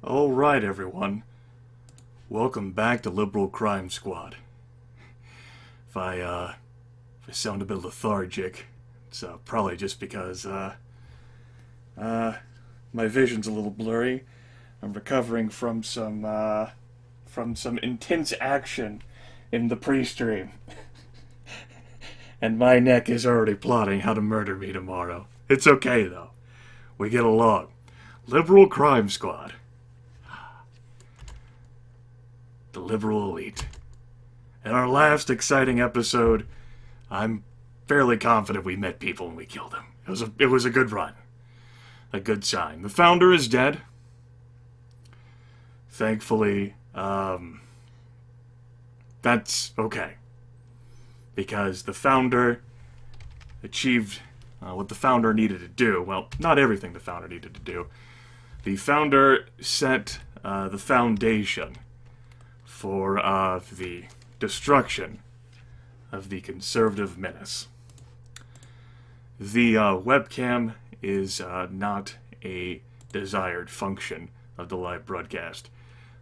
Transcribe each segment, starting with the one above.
Alright, everyone. Welcome back to Liberal Crime Squad. If I sound a bit lethargic, it's probably just because, my vision's a little blurry. I'm recovering from some intense action in the pre-stream. And my neck is already plotting how to murder me tomorrow. It's okay, though. We get along. Liberal Crime Squad. The liberal elite. In our last exciting episode, I'm fairly confident we met people and we killed them. It was a good run. A good sign. The founder is dead. Thankfully, that's okay. Because the founder achieved what the founder needed to do. Well, not everything the founder needed to do. The founder set the foundation for the destruction of the conservative menace. The webcam is not a desired function of the live broadcast.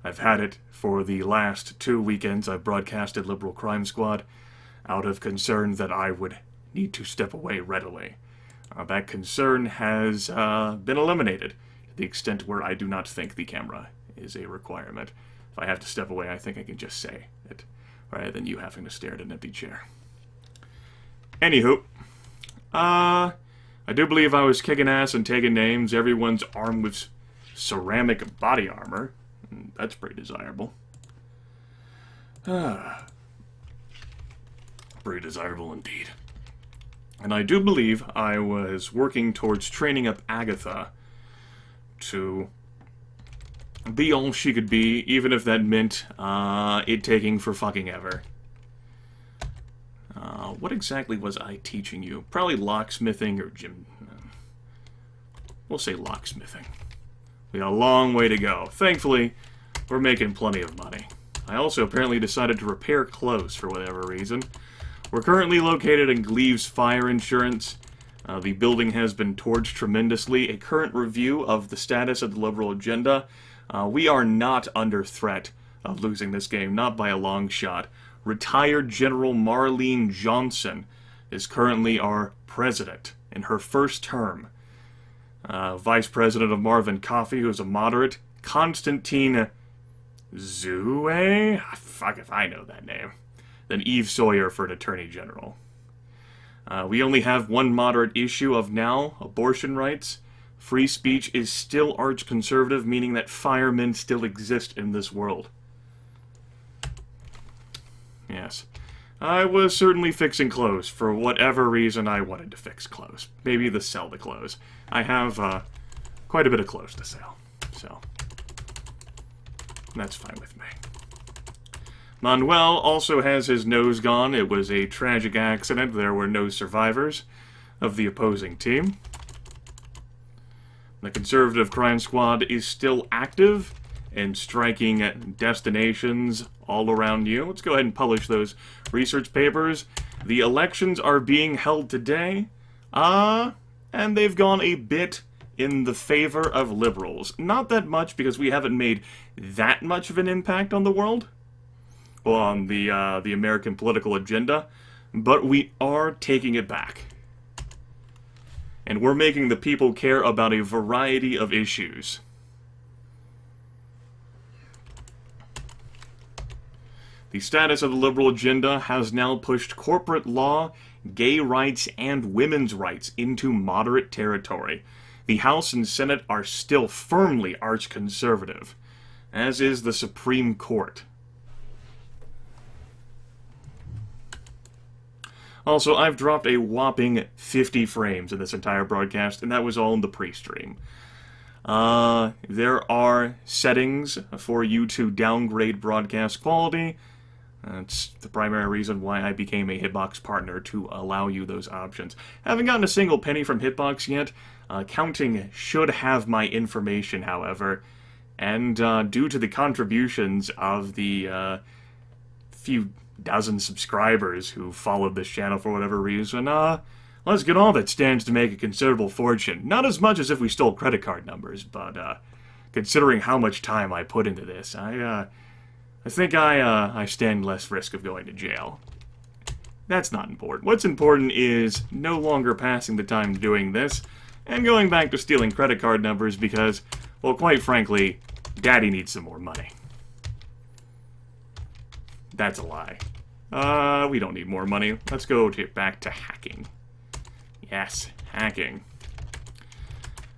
I've had it for the last 2 weekends. I've broadcasted Liberal Crime Squad out of concern that I would need to step away readily. That concern has been eliminated to the extent where I do not think the camera is a requirement. If I have to step away, I think I can just say it, rather than you having to stare at an empty chair. Anywho, I do believe I was kicking ass and taking names. Everyone's armed with ceramic body armor. That's pretty desirable. Pretty desirable indeed. And I do believe I was working towards training up Agatha to be all she could be, even if that meant it taking for fucking ever. What exactly was I teaching you? Probably locksmithing or gym... We'll say locksmithing. We got a long way to go. Thankfully, we're making plenty of money. I also apparently decided to repair clothes for whatever reason. We're currently located in Gleaves Fire Insurance. The building has been torched tremendously. A current review of the status of the liberal agenda. We are not under threat of losing this game, not by a long shot. Retired General Marlene Johnson is currently our president in her first term. Vice President of Marvin Coffee, who's a moderate. Constantine Zue? Fuck if I know that name. Then Eve Sawyer for an Attorney General. We only have one moderate issue of now, abortion rights. Free speech is still arch-conservative, meaning that firemen still exist in this world. Yes. I was certainly fixing clothes for whatever reason I wanted to fix clothes. Maybe to sell the clothes. I have quite a bit of clothes to sell, so that's fine with me. Manuel also has his nose gone. It was a tragic accident. There were no survivors of the opposing team. The Conservative Crime Squad is still active and striking at destinations all around you. Let's go ahead and publish those research papers. The elections are being held today, and they've gone a bit in the favor of liberals. Not that much, because we haven't made that much of an impact on the world, well, on the American political agenda, but we are taking it back. And we're making the people care about a variety of issues. The status of the liberal agenda has now pushed corporate law, gay rights, and women's rights into moderate territory. The House and Senate are still firmly arch-conservative, as is the Supreme Court. Also, I've dropped a whopping 50 frames in this entire broadcast, and that was all in the pre-stream. There are settings for you to downgrade broadcast quality. That's the primary reason why I became a Hitbox partner, to allow you those options. Haven't gotten a single penny from Hitbox yet. Counting should have my information, however. And due to the contributions of the few dozen subscribers who followed this channel for whatever reason, let's get all that stands to make a considerable fortune. Not as much as if we stole credit card numbers, but considering how much time I put into this, I think I stand less risk of going to jail. That's not important. What's important is no longer passing the time doing this and going back to stealing credit card numbers because, well, quite frankly, Daddy needs some more money. That's a lie. We don't need more money. Let's go back to hacking. Yes, hacking.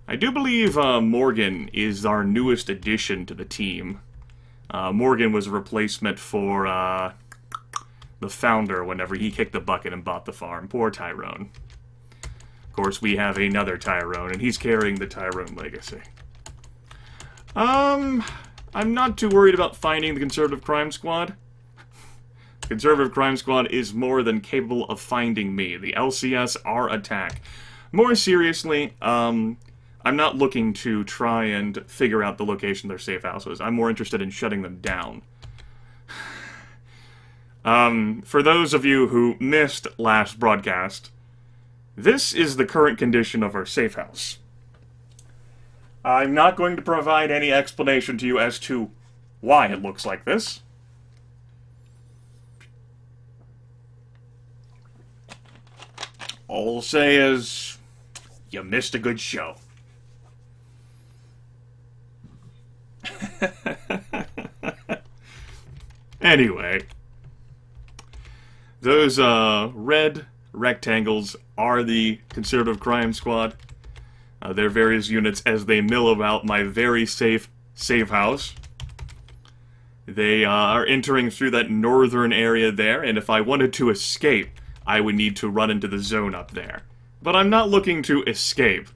I do believe Morgan is our newest addition to the team. Morgan was a replacement for the founder whenever he kicked the bucket and bought the farm. Poor Tyrone. Of course, we have another Tyrone, and he's carrying the Tyrone legacy. I'm not too worried about finding the Conservative Crime Squad. Conservative Crime Squad is more than capable of finding me. The LCS are attack. More seriously, I'm not looking to try and figure out the location of their safe houses. I'm more interested in shutting them down. For those of you who missed last broadcast, this is the current condition of our safe house. I'm not going to provide any explanation to you as to why it looks like this. All I'll say is, you missed a good show. Anyway, those red rectangles are the Conservative Crime Squad. Their various units as they mill about my very safe house. They are entering through that northern area there, and if I wanted to escape, I would need to run into the zone up there. But I'm not looking to escape.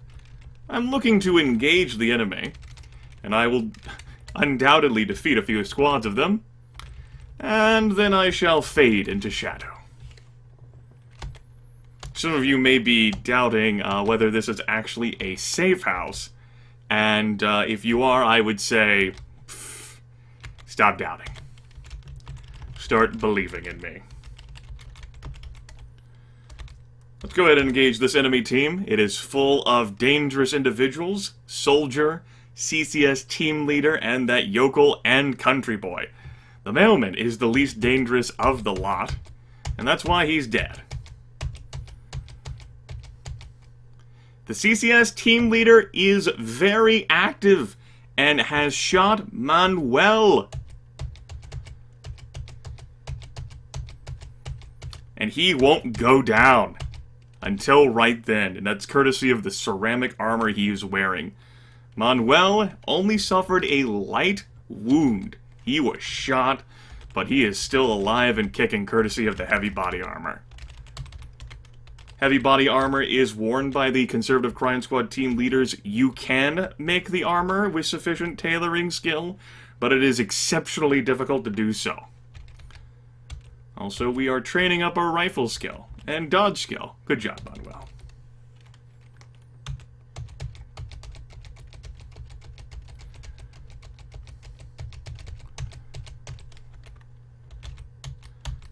I'm looking to engage the enemy, and I will undoubtedly defeat a few squads of them, and then I shall fade into shadow. Some of you may be doubting whether this is actually a safe house, and if you are, I would say, stop doubting. Start believing in me. Let's go ahead and engage this enemy team. It is full of dangerous individuals, soldier, CCS team leader, and that yokel and country boy. The mailman is the least dangerous of the lot, and that's why he's dead. The CCS team leader is very active and has shot Manuel. And he won't go down until right then, and that's courtesy of the ceramic armor he is wearing. Manuel only suffered a light wound. He was shot, but he is still alive and kicking courtesy of the heavy body armor. Heavy body armor is worn by the Conservative Crime Squad team leaders. You can make the armor with sufficient tailoring skill, but it is exceptionally difficult to do so. Also, we are training up our rifle skill and dodge skill. Good job, Manuel.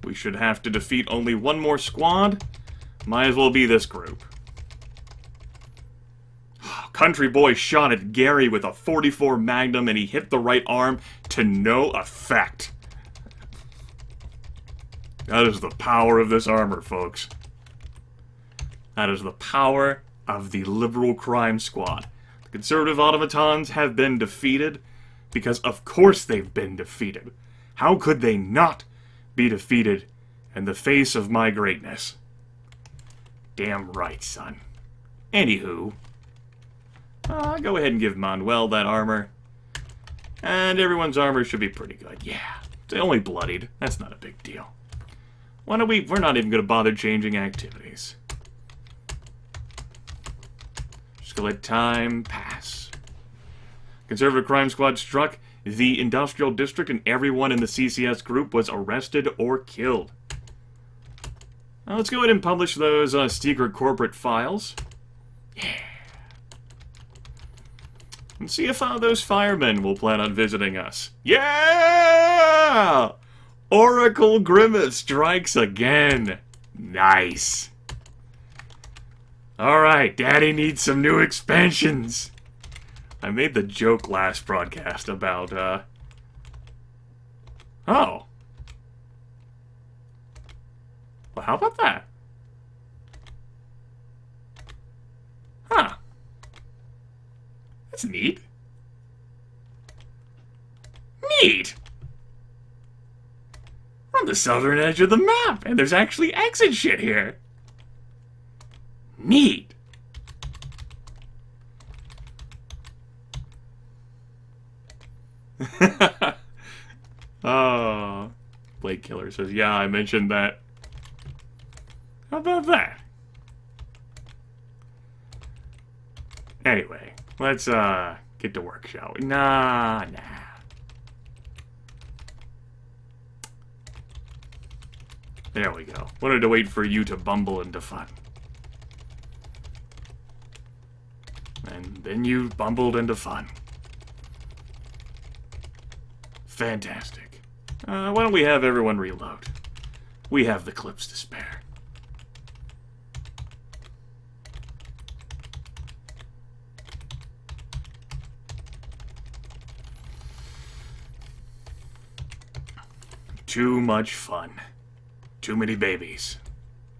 We should have to defeat only one more squad. Might as well be this group. Country boy shot at Gary with a 44 Magnum and he hit the right arm to no effect. That is the power of this armor, folks. That is the power of the Liberal Crime Squad. The Conservative automatons have been defeated because of course they've been defeated. How could they not be defeated in the face of my greatness? Damn right, son. Anywho, go ahead and give Manuel that armor. And everyone's armor should be pretty good. Yeah, they only bloodied. That's not a big deal. Why don't we're not even going to bother changing activities. Just going to let time pass. Conservative Crime Squad struck the Industrial District and everyone in the CCS group was arrested or killed. Now let's go ahead and publish those secret corporate files. Yeah. And see if those firemen will plan on visiting us. Yeah! Oracle Grimith strikes again. Nice. Alright, Daddy needs some new expansions. I made the joke last broadcast about, Oh. Well, how about that? Huh. That's neat. Neat! We're on the southern edge of the map, and there's actually exit shit here. Neat. Oh. Blade Killer says, yeah, I mentioned that. How about that? Anyway, let's, get to work, shall we? Nah. There we go. Wanted to wait for you to bumble into fun. And then you bumbled into fun. Fantastic. Why don't we have everyone reload? We have the clips to spare. Too much fun. Too many babies.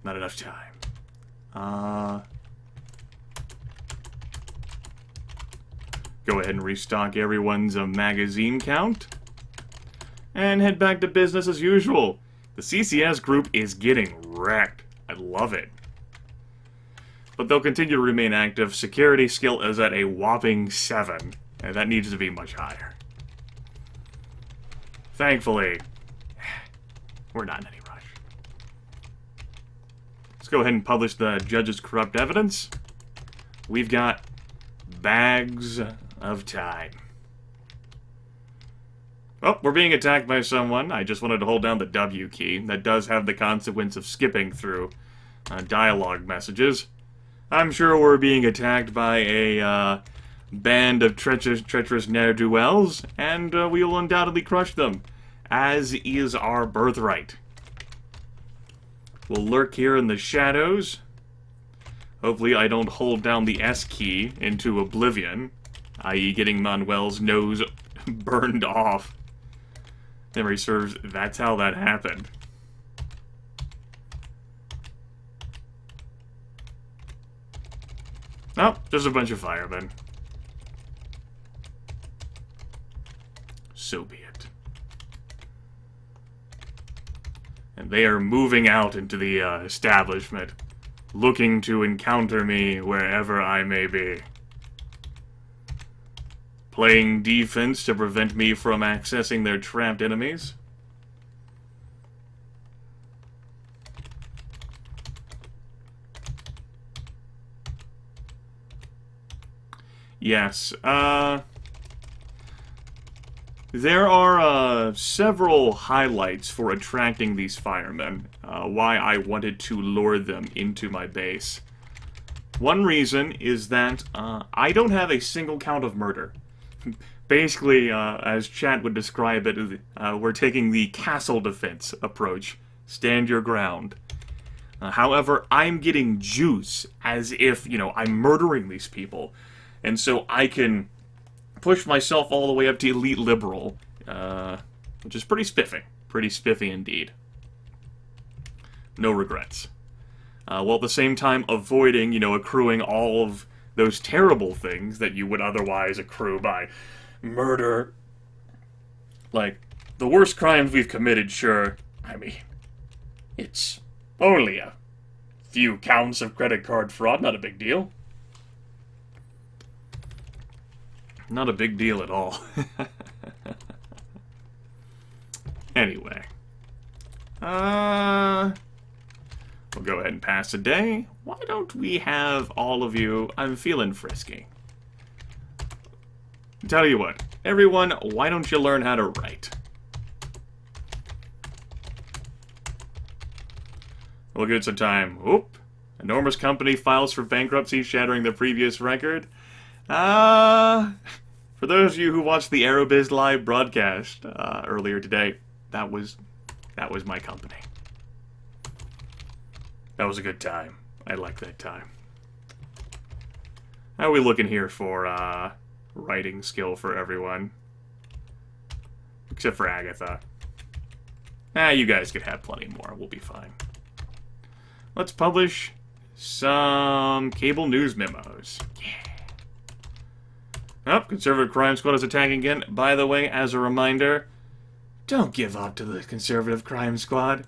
Not enough time. Go ahead and restock everyone's magazine count. And head back to business as usual. The CCS group is getting wrecked. I love it. But they'll continue to remain active. Security skill is at a whopping 7. And that needs to be much higher. Thankfully, we're not in any rush. Let's go ahead and publish the judge's corrupt evidence. We've got bags of time. Oh, we're being attacked by someone. I just wanted to hold down the W key. That does have the consequence of skipping through dialogue messages. I'm sure we're being attacked by a band of treacherous ne'er-do-wells, and we will undoubtedly crush them, as is our birthright. We'll lurk here in the shadows. Hopefully I don't hold down the S key into oblivion, i.e. getting Manuel's nose burned off. Memory serves, that's how that happened. Oh, just a bunch of firemen. So be it. And they are moving out into the establishment, looking to encounter me wherever I may be. Playing defense to prevent me from accessing their trapped enemies. Yes, there are several highlights for attracting these firemen, why I wanted to lure them into my base. One reason is that I don't have a single count of murder. Basically, as chat would describe it, we're taking the castle defense approach. Stand your ground. However, I'm getting juice as if, you know, I'm murdering these people. And so I can push myself all the way up to Elite Liberal, which is pretty spiffy. Pretty spiffy indeed. No regrets. While at the same time avoiding, you know, accruing all of those terrible things that you would otherwise accrue by murder. Like, the worst crimes we've committed, sure. I mean, it's only a few counts of credit card fraud, not a big deal. Not a big deal at all. Anyway. We'll go ahead and pass a day. Why don't we have all of you... I'm feeling frisky. Tell you what, everyone, why don't you learn how to write? We'll give it some time. Oop. Enormous company files for bankruptcy, shattering the previous record. For those of you who watched the Aerobiz live broadcast earlier today, that was my company. That was a good time. I like that time. How are we looking here for writing skill for everyone. Except for Agatha. You guys could have plenty more. We'll be fine. Let's publish some cable news memos. Yeah. Oh, Conservative Crime Squad is attacking again. By the way, as a reminder, don't give up to the Conservative Crime Squad.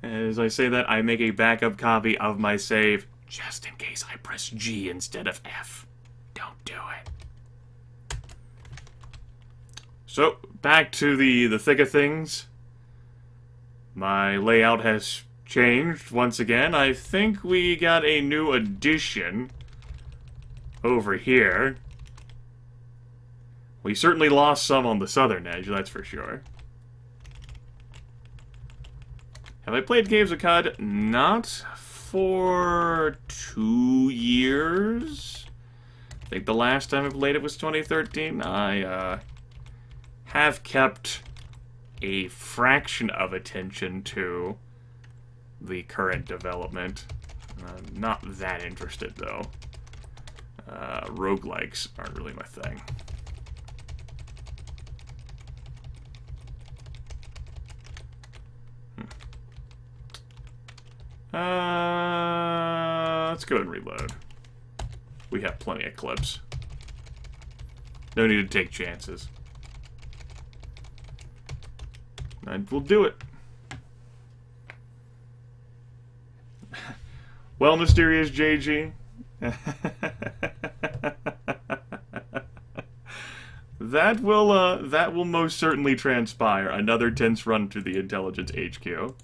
As I say that, I make a backup copy of my save, just in case I press G instead of F. Don't do it. So, back to the thick of things. My layout has changed once again. I think we got a new addition over here. We certainly lost some on the southern edge, that's for sure. Have I played Caves of Cod? Not for 2 years. I think the last time I played it was 2013. I have kept a fraction of attention to the current development. Not that interested, though. Roguelikes aren't really my thing. Let's go and reload. We have plenty of clips. No need to take chances. And we'll do it. Well, Mysterious JG. That will most certainly transpire. Another tense run to the Intelligence HQ.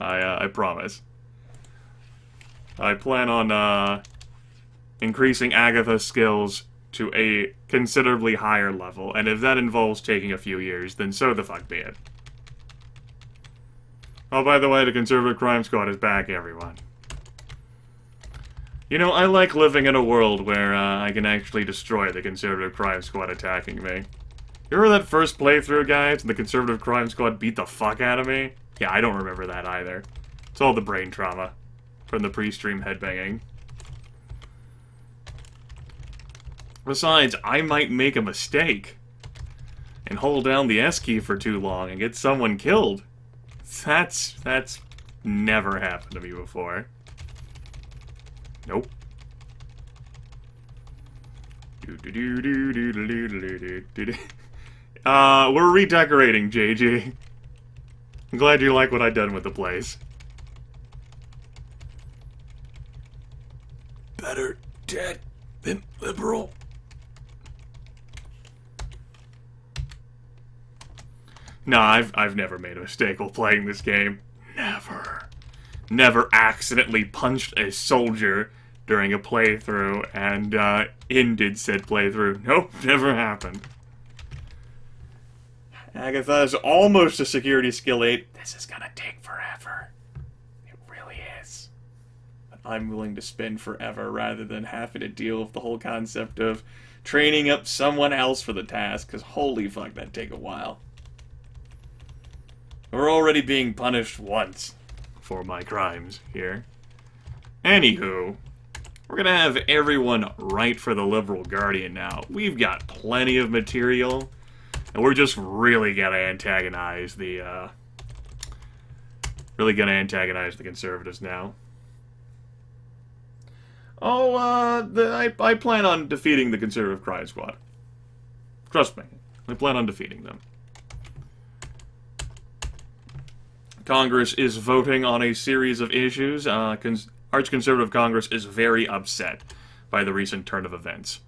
I promise. I plan on increasing Agatha's skills to a considerably higher level, and if that involves taking a few years, then so the fuck be it. Oh, by the way, the Conservative Crime Squad is back, everyone. You know, I like living in a world where I can actually destroy the Conservative Crime Squad attacking me. You remember that first playthrough, guys, and the Conservative Crime Squad beat the fuck out of me? Yeah, I don't remember that either. It's all the brain trauma from the pre-stream headbanging. Besides, I might make a mistake and hold down the S key for too long and get someone killed. That's never happened to me before. Nope. We're redecorating, JG. I'm glad you like what I've done with the place. Better dead than liberal. Nah, I've never made a mistake while playing this game. Never. Never accidentally punched a soldier during a playthrough and ended said playthrough. Nope, never happened. Agatha is almost a security skill 8. This is gonna take forever. It really is. But I'm willing to spend forever rather than having to deal with the whole concept of training up someone else for the task, because holy fuck, that'd take a while. We're already being punished once for my crimes here. Anywho, we're gonna have everyone write for the Liberal Guardian now. We've got plenty of material, and we're just really gonna antagonize the, Conservatives now. Oh, I plan on defeating the Conservative Crime Squad. Trust me, I plan on defeating them. Congress is voting on a series of issues. Arch-Conservative Congress is very upset by the recent turn of events.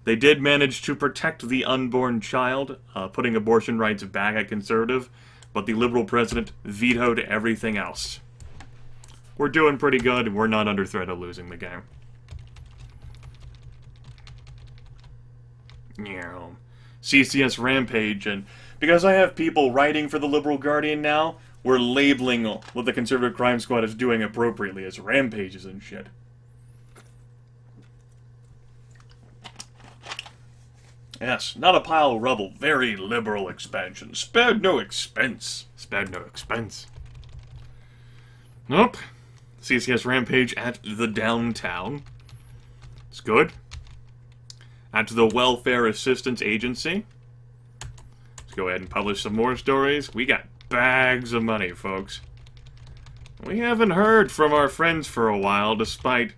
They did manage to protect the unborn child, putting abortion rights back at Conservative, but the Liberal president vetoed everything else. We're doing pretty good, and we're not under threat of losing the game. Yeah. CCS Rampage, and because I have people writing for the Liberal Guardian now, we're labeling what the Conservative Crime Squad is doing appropriately as rampages and shit. Yes, not a pile of rubble. Very liberal expansion. Spared no expense. Spared no expense. Nope. CCS Rampage at the downtown. It's good. at the Welfare Assistance Agency. Let's go ahead and publish some more stories. We got bags of money, folks. We haven't heard from our friends for a while, despite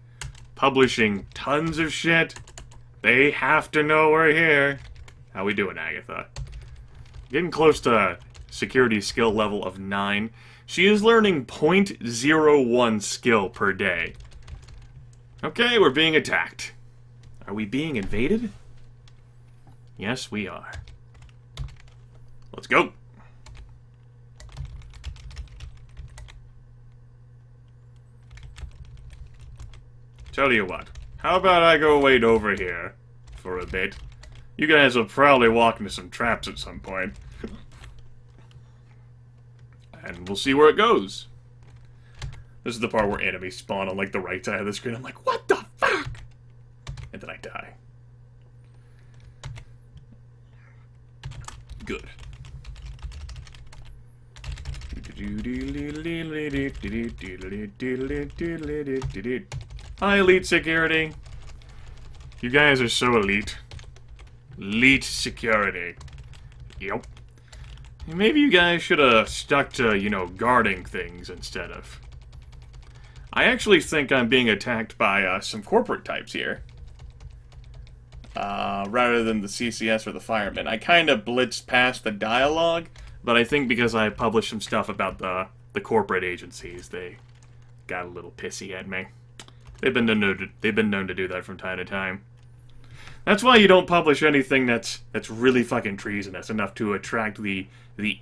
publishing tons of shit. They have to know we're here. How we doing, Agatha? Getting close to security skill level of 9. She is learning 0.01 skill per day. Okay, we're being attacked. Are we being invaded? Yes, we are. Let's go. Tell you what, how about I go wait over here for a bit? You guys will probably walk into some traps at some point. And we'll see where it goes. This is the part where enemies spawn on, like, the right side of the screen. I'm like, what the fuck? And then I die. Good. Hi, Elite Security. You guys are so elite. Elite Security. Yep. Maybe you guys should have stuck to, you know, guarding things instead of... I actually think I'm being attacked by some corporate types here. Rather than the CCS or the firemen. I kind of blitzed past the dialogue, but I think because I published some stuff about the corporate agencies, they got a little pissy at me. They've been known to do that from time to time. That's why you don't publish anything that's really fucking treasonous enough to attract the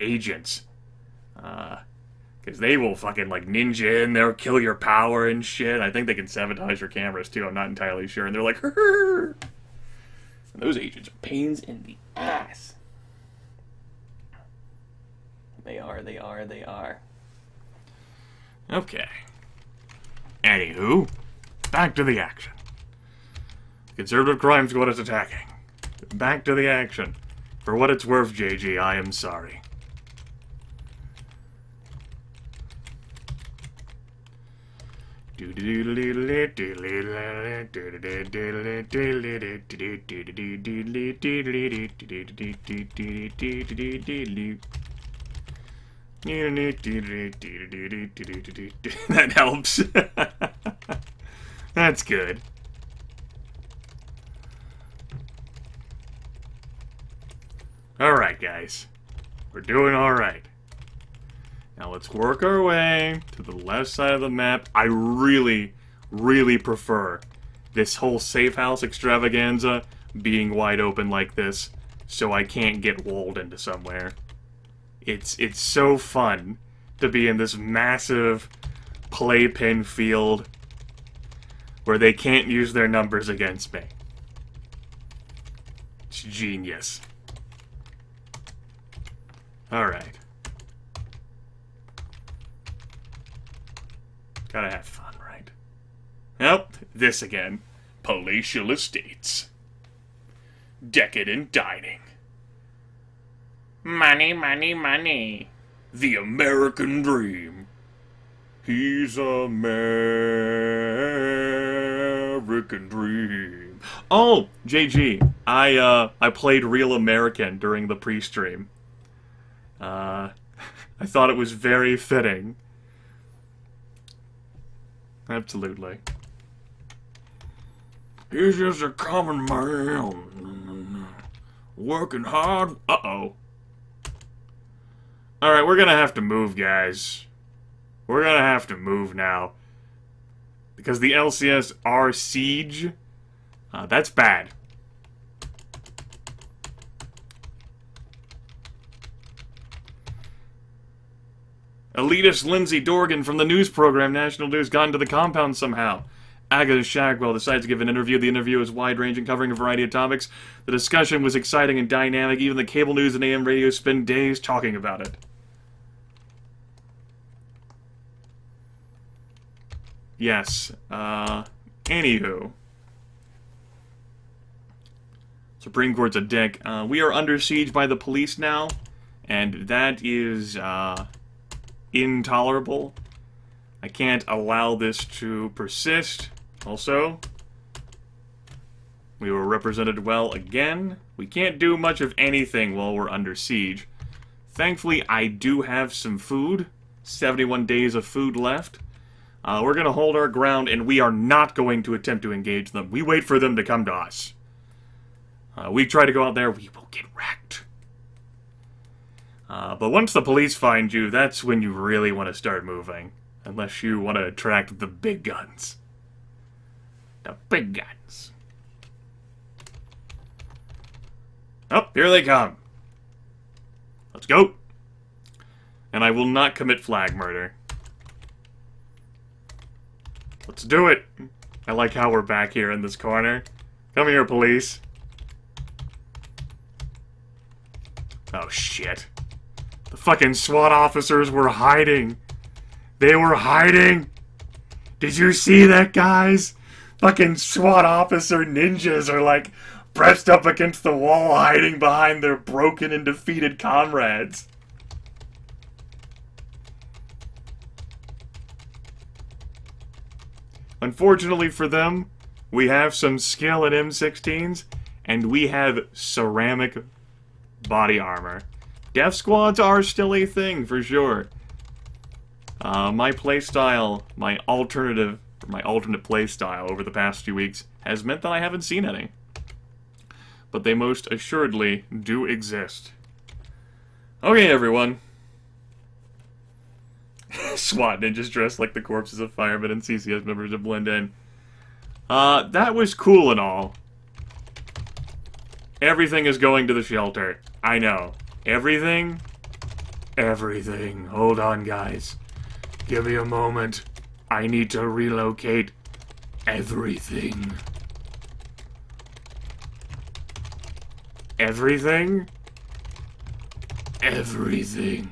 agents. Because they will fucking, like, ninja in, they'll kill your power and shit. I think they can sabotage your cameras, too. I'm not entirely sure. And they're like, "Hurr!" And those agents are pains in the ass. They are. Okay. Anywho, back to the action. Conservative Crime Squad is attacking. Back to the action. For what it's worth, JG, I am sorry. That helps. That's good. Alright, guys. We're doing alright. Now let's work our way to the left side of the map. I really, really prefer this whole safe house extravaganza being wide open like this, so I can't get walled into somewhere. It's so fun to be in this massive playpen field where they can't use their numbers against me. It's genius. Alright. Gotta have fun, right? Nope, this again. Palatial estates. Decadent dining. Money, money, money. The American dream. He's American dream. Oh, JG, I played Real American during the pre-stream. I thought it was very fitting. Absolutely. He's just a common man. Working hard. Uh-oh. Alright, we're gonna have to move, guys. We're gonna have to move now. Because the LCS are siege. That's bad. Elitist Lindsay Dorgan from the news program National News got into the compound somehow. Agatha Shagwell decides to give an interview. The interview is wide-ranging, covering a variety of topics. The discussion was exciting and dynamic. Even the cable news and AM radio spend days talking about it. Yes. Anywho. Supreme Court's a dick. We are under siege by the police now, and that is, intolerable. I can't allow this to persist. Also, We were represented well again. We can't do much of anything while we're under siege. Thankfully, I do have some food. 71 days of food left. We're going to hold our ground, and we are not going to attempt to engage them. We wait for them to come to us. We try to go out there, we will get wrecked. But once the police find you, that's when you really want to start moving. Unless you want to attract the big guns. The big guns. Oh, here they come. Let's go. And I will not commit flag murder. Let's do it. I like how we're back here in this corner. Come here, police. Oh, shit. The fucking SWAT officers were hiding. They were hiding. Did you see that, guys? Fucking SWAT officer ninjas are like pressed up against the wall, hiding behind their broken and defeated comrades. Unfortunately for them, we have some skill in M16s, and we have ceramic body armor. Death squads are still a thing, for sure. My playstyle, my alternate playstyle over the past few weeks has meant that I haven't seen any. But they most assuredly do exist. Okay, everyone. SWAT ninjas dressed like the corpses of firemen and CCS members to blend in. That was cool and all. Everything is going to the shelter. I know. Everything? Everything. Hold on, guys. Give me a moment. I need to relocate everything. Everything? Everything.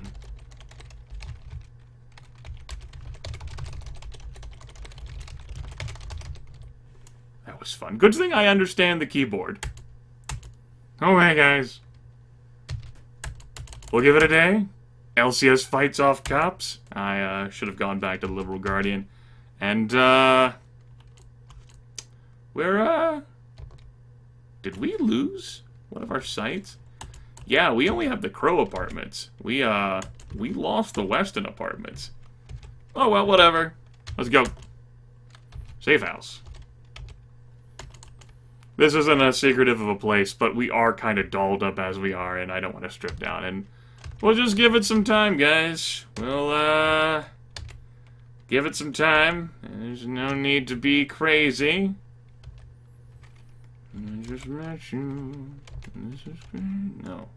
That was fun. Good thing I understand the keyboard. Okay, guys. We'll give it a day. LCS fights off cops. I should have gone back to the Liberal Guardian. And, did we lose one of our sites? Yeah, we only have the Crow apartments. We lost the Weston apartments. Oh, well, whatever. Let's go. Safe house. This isn't as secretive of a place, but we are kind of dolled up as we are, and I don't want to strip down. And we'll just give it some time, guys. We'll, give it some time. There's no need to be crazy. I just met you. This is great. No.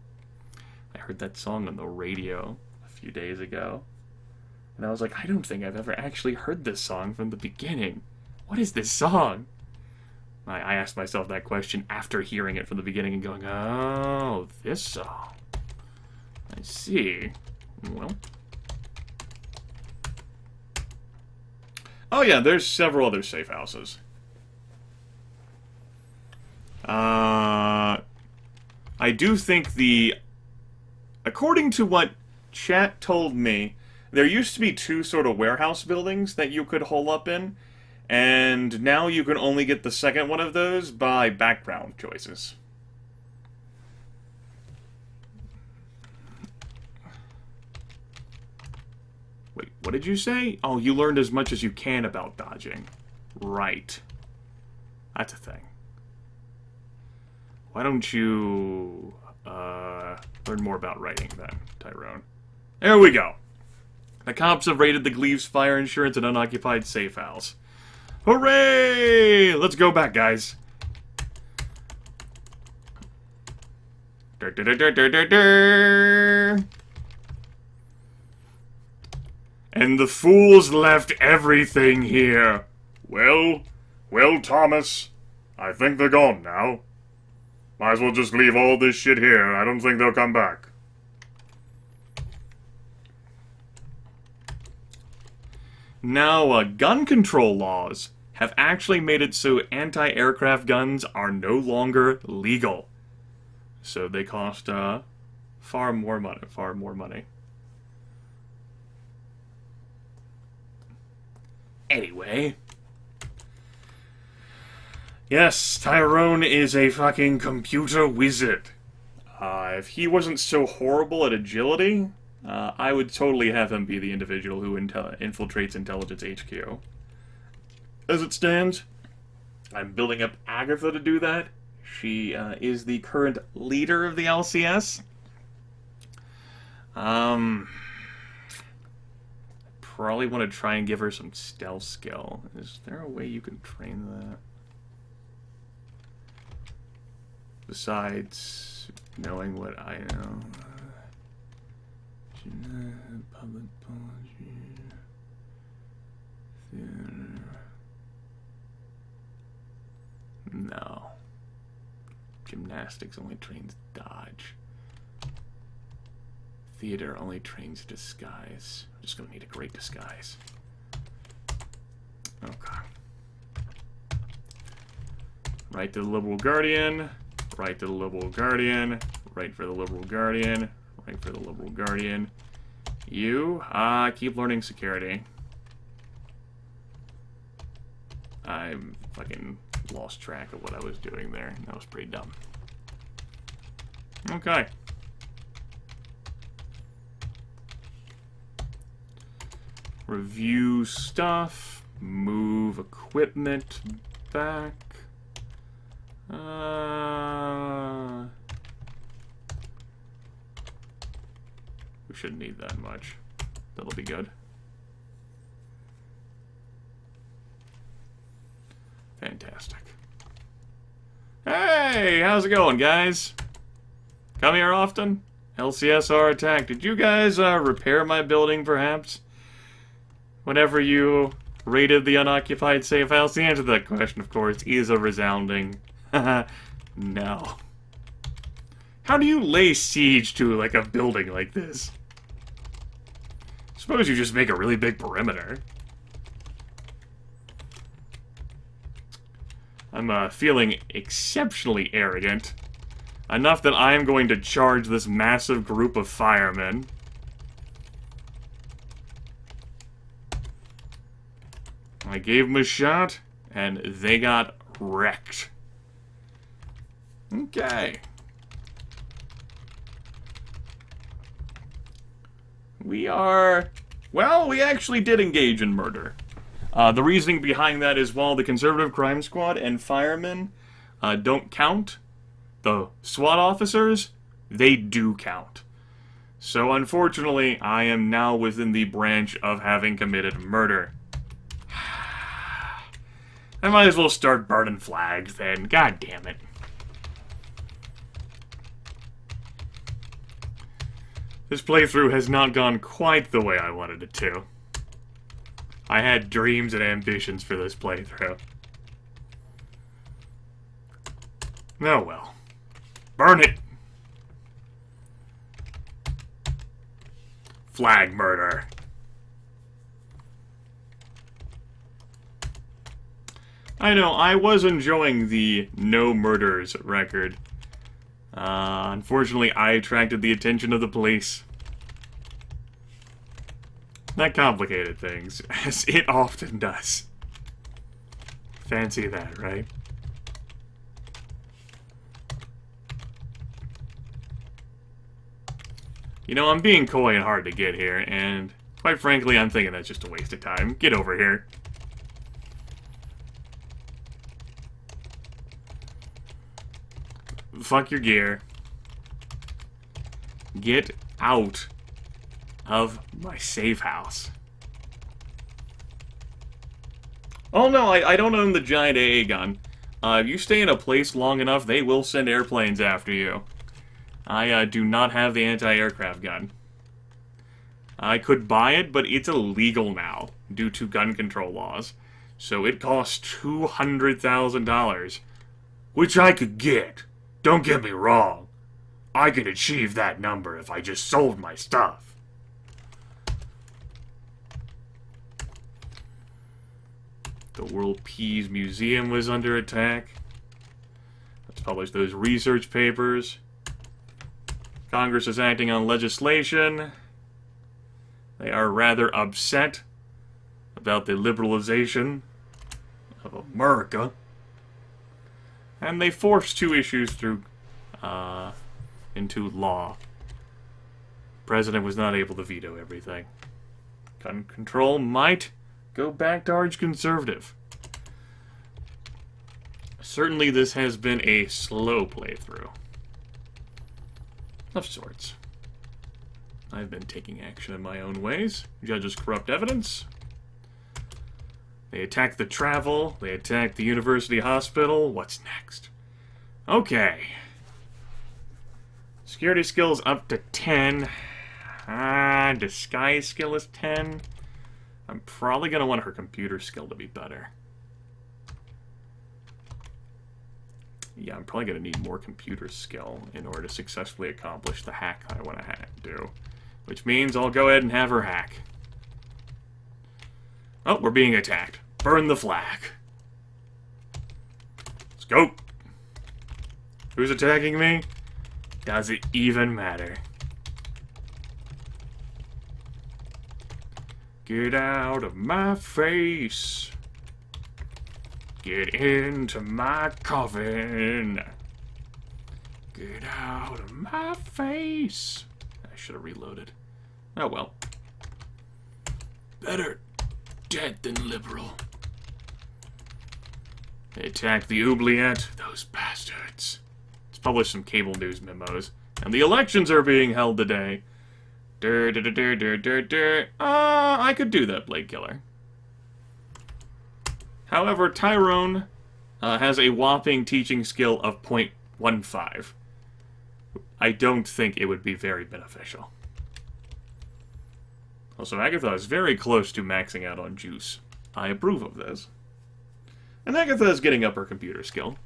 I heard that song on the radio a few days ago. And I was like, I don't think I've ever actually heard this song from the beginning. What is this song? I asked myself that question after hearing it from the beginning and going, oh, this song. I see. Well. Oh yeah, there's several other safe houses. I do think according to what chat told me, there used to be two sort of warehouse buildings that you could hole up in, and now you can only get the second one of those by background choices. Wait, what did you say? Oh, you learned as much as you can about dodging. Right. That's a thing. Why don't you, learn more about writing then, Tyrone? There we go. The cops have raided the Gleaves Fire Insurance and Unoccupied Safe House. Hooray! Let's go back, guys. And the fools left everything here. Well, Thomas. I think they're gone now. Might as well just leave all this shit here. I don't think they'll come back. Now, gun control laws have actually made it so anti-aircraft guns are no longer legal. So they cost, far more money. Anyway. Yes, Tyrone is a fucking computer wizard. If he wasn't so horrible at agility, I would totally have him be the individual who infiltrates Intelligence HQ. As it stands, I'm building up Agatha to do that. She is the current leader of the LCS. Probably want to try and give her some stealth skill. Is there a way you can train that? Besides knowing what I know. Public policy. Theater. No. Gymnastics only trains dodge. Theater only trains disguise. I'm just gonna need a great disguise. Okay. Right to the Liberal Guardian. Right to the Liberal Guardian. Right for the Liberal Guardian. Right for the Liberal Guardian. You, keep learning security. I fucking lost track of what I was doing there. That was pretty dumb. Okay. Review stuff. Move equipment back. We shouldn't need that much. That'll be good. Fantastic. Hey, how's it going, guys? Come here often? LCS are attacked. Did you guys repair my building, perhaps? Whenever you raided the unoccupied safe house? The answer to that question, of course, is a resounding no. How do you lay siege to, like, a building like this? Suppose you just make a really big perimeter. I'm feeling exceptionally arrogant. Enough that I am going to charge this massive group of firemen. I gave them a shot, and they got wrecked. Okay. We are... Well, we actually did engage in murder. The reasoning behind that is while the Conservative Crime Squad and firemen don't count, the SWAT officers, they do count. So unfortunately, I am now within the branch of having committed murder. I might as well start burning flags then. God damn it. This playthrough has not gone quite the way I wanted it to. I had dreams and ambitions for this playthrough. Oh well. Burn it! Flag murder. I know, I was enjoying the no murders record. Unfortunately, I attracted the attention of the police. That complicated things, as it often does. Fancy that, right? You know, I'm being coy and hard to get here, and quite frankly, I'm thinking that's just a waste of time. Get over here. Fuck your gear. Get out of my safe house. Oh no, I don't own the giant AA gun. If you stay in a place long enough, they will send airplanes after you. I do not have the anti-aircraft gun. I could buy it, but it's illegal now, due to gun control laws. So it costs $200,000, which I could get. Don't get me wrong. I could achieve that number if I just sold my stuff. The World Peace Museum was under attack. Let's publish those research papers. Congress is acting on legislation. They are rather upset about the liberalization of America. And they forced 2 issues through, into law. President was not able to veto everything. Gun control might go back to arch conservative. Certainly this has been a slow playthrough. Of sorts. I've been taking action in my own ways. Judges corrupt evidence. They attack the travel. They attack the university hospital. What's next? Okay. Security skills up to 10. Disguise skill is 10. I'm probably going to want her computer skill to be better. Yeah, I'm probably going to need more computer skill in order to successfully accomplish the hack I want to do. Which means I'll go ahead and have her hack. Oh, we're being attacked. Burn the flag. Let's go. Who's attacking me? Does it even matter? Get out of my face. Get into my coffin. Get out of my face. I should have reloaded. Oh well. Better dead than liberal. They attacked the oubliette, those bastards. Let's publish some cable news memos. And the elections are being held today. I could do that, Blade Killer. However, Tyrone has a whopping teaching skill of 0.15. I don't think it would be very beneficial. Also, Agatha is very close to maxing out on juice. I approve of this. And Agatha is getting up her computer skill.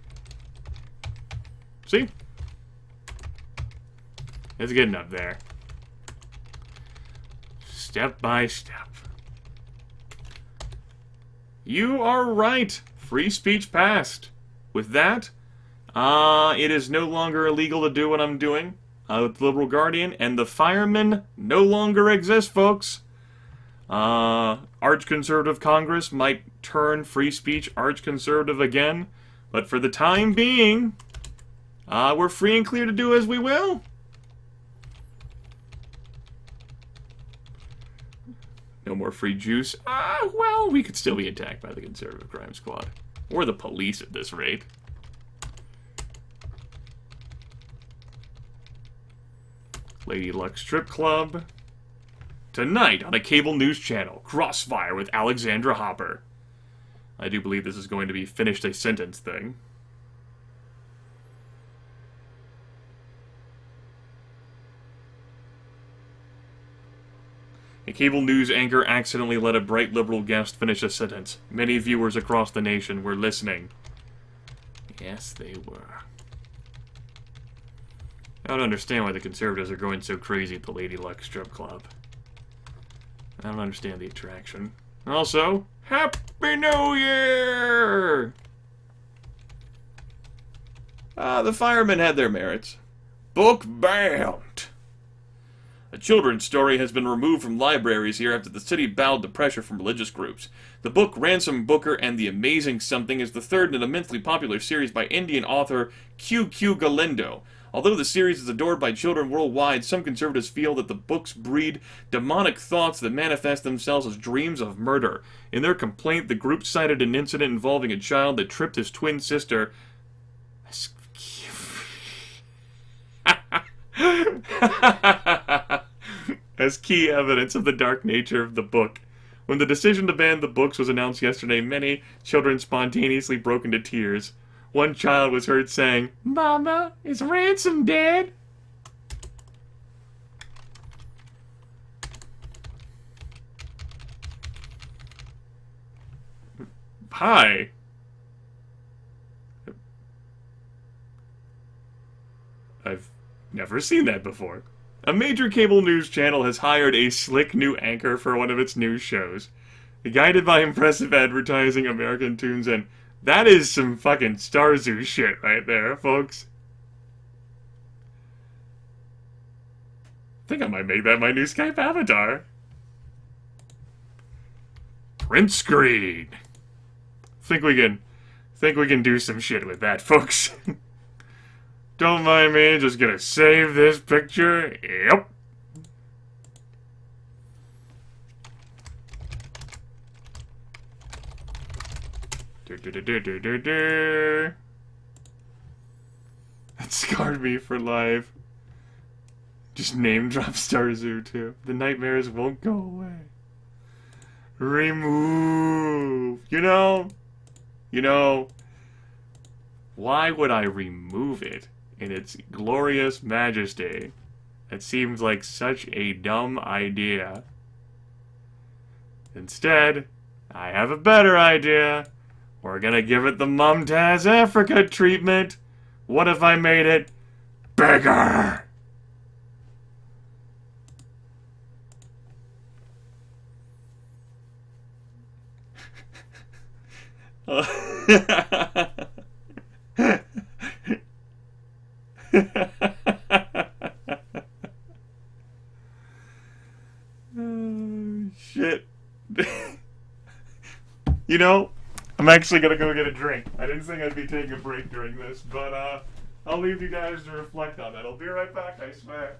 See? It's getting up there. Step by step. You are right. Free speech passed. With that, it is no longer illegal to do what I'm doing with Liberal Guardian, and the firemen no longer exist, folks. Arch-conservative Congress might turn free speech arch-conservative again, but for the time being, we're free and clear to do as we will. No more free juice. Well, we could still be attacked by the Conservative Crime Squad. Or the police at this rate. Lady Luck Strip Club. Tonight on a cable news channel, Crossfire with Alexandra Hopper. I do believe this is going to be finished a sentence thing. A cable news anchor accidentally let a bright liberal guest finish a sentence. Many viewers across the nation were listening. Yes, they were. I don't understand why the conservatives are going so crazy at the Lady Luck Strip Club. I don't understand the attraction. Also, Happy New Year! The firemen had their merits. Book banned! A children's story has been removed from libraries here after the city bowed to pressure from religious groups. The book Ransom Booker and the Amazing Something is the third in an immensely popular series by Indian author Q. Galindo. Although the series is adored by children worldwide, some conservatives feel that the books breed demonic thoughts that manifest themselves as dreams of murder. In their complaint, the group cited an incident involving a child that tripped his twin sister... as key evidence of the dark nature of the book. When the decision to ban the books was announced yesterday, many children spontaneously broke into tears. One child was heard saying, "Mama, is Ransom dead?" Hi. I've never seen that before. A major cable news channel has hired a slick new anchor for one of its news shows. Guided by impressive advertising, American tunes in. That is some fucking Star Zoo shit right there, folks. I think I might make that my new Skype avatar. Print screen. Think we can Think we can do some shit with that, folks. Don't mind me, just gonna save this picture. Yep. That scarred me for life. Just name drop Star Zoo too. The nightmares won't go away. Remove. You know, why would I remove it in its glorious majesty? It seems like such a dumb idea. Instead, I have a better idea. We're gonna give it the Mumtaz Africa treatment. What if I made it bigger? Shit. You know, I'm actually gonna go get a drink. I didn't think I'd be taking a break during this, but I'll leave you guys to reflect on that. I'll be right back, I swear.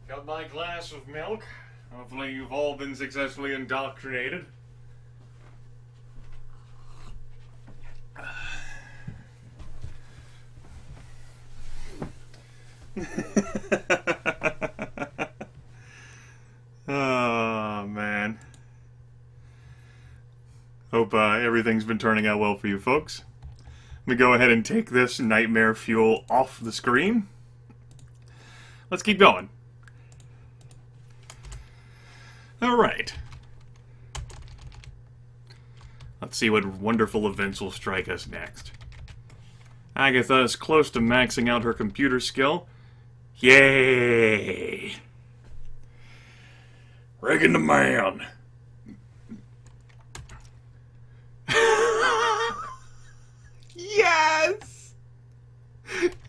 Got my glass of milk. Hopefully you've all been successfully indoctrinated. Oh, man. Hope everything's been turning out well for you folks. Let me go ahead and take this nightmare fuel off the screen. Let's keep going. Alright. Let's see what wonderful events will strike us next. Agatha is close to maxing out her computer skill. Yay! Reagan the man. Yes!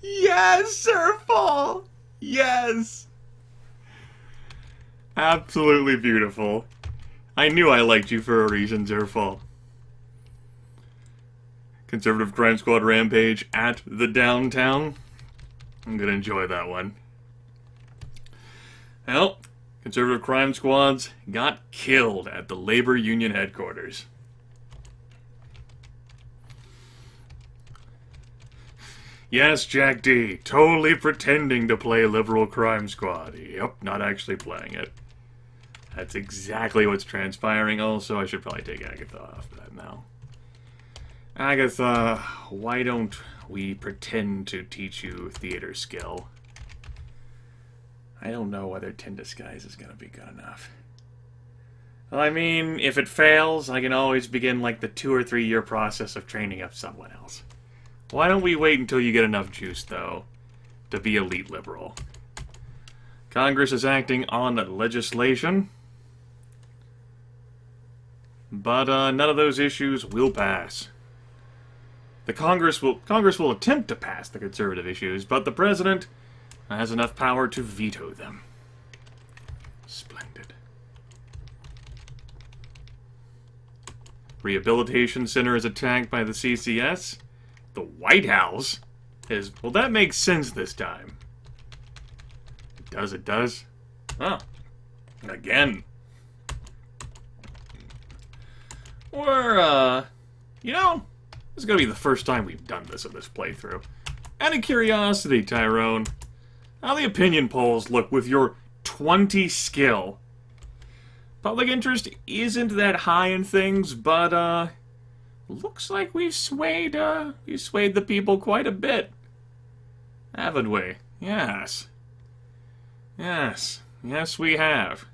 Yes, Sir Paul! Yes! Absolutely beautiful. I knew I liked you for a reason, Zerfall. Conservative Crime Squad Rampage at the downtown. I'm gonna enjoy that one. Well, Conservative Crime Squads got killed at the Labor Union headquarters. Yes, Jack D. Totally pretending to play Liberal Crime Squad. Yep, not actually playing it. That's exactly what's transpiring. Also, I should probably take Agatha off that now. Agatha, why don't we pretend to teach you theater skill? I don't know whether Tin Disguise is going to be good enough. Well, I mean, if it fails, I can always begin like the 2 or 3 year process of training up someone else. Why don't we wait until you get enough juice, though, to be elite liberal? Congress is acting on legislation, but none of those issues will pass. The Congress will attempt to pass the conservative issues, but the president has enough power to veto them. Splendid. Rehabilitation Center is attacked by the CCS. The White House is... Well, that makes sense this time. It does. Oh. Again. We're, you know, this is gonna be the first time we've done this in this playthrough. Out of curiosity, Tyrone, how the opinion polls look with your 20 skill? Public interest isn't that high in things, but, looks like we've swayed the people quite a bit. Haven't we? Yes. Yes. Yes, we have.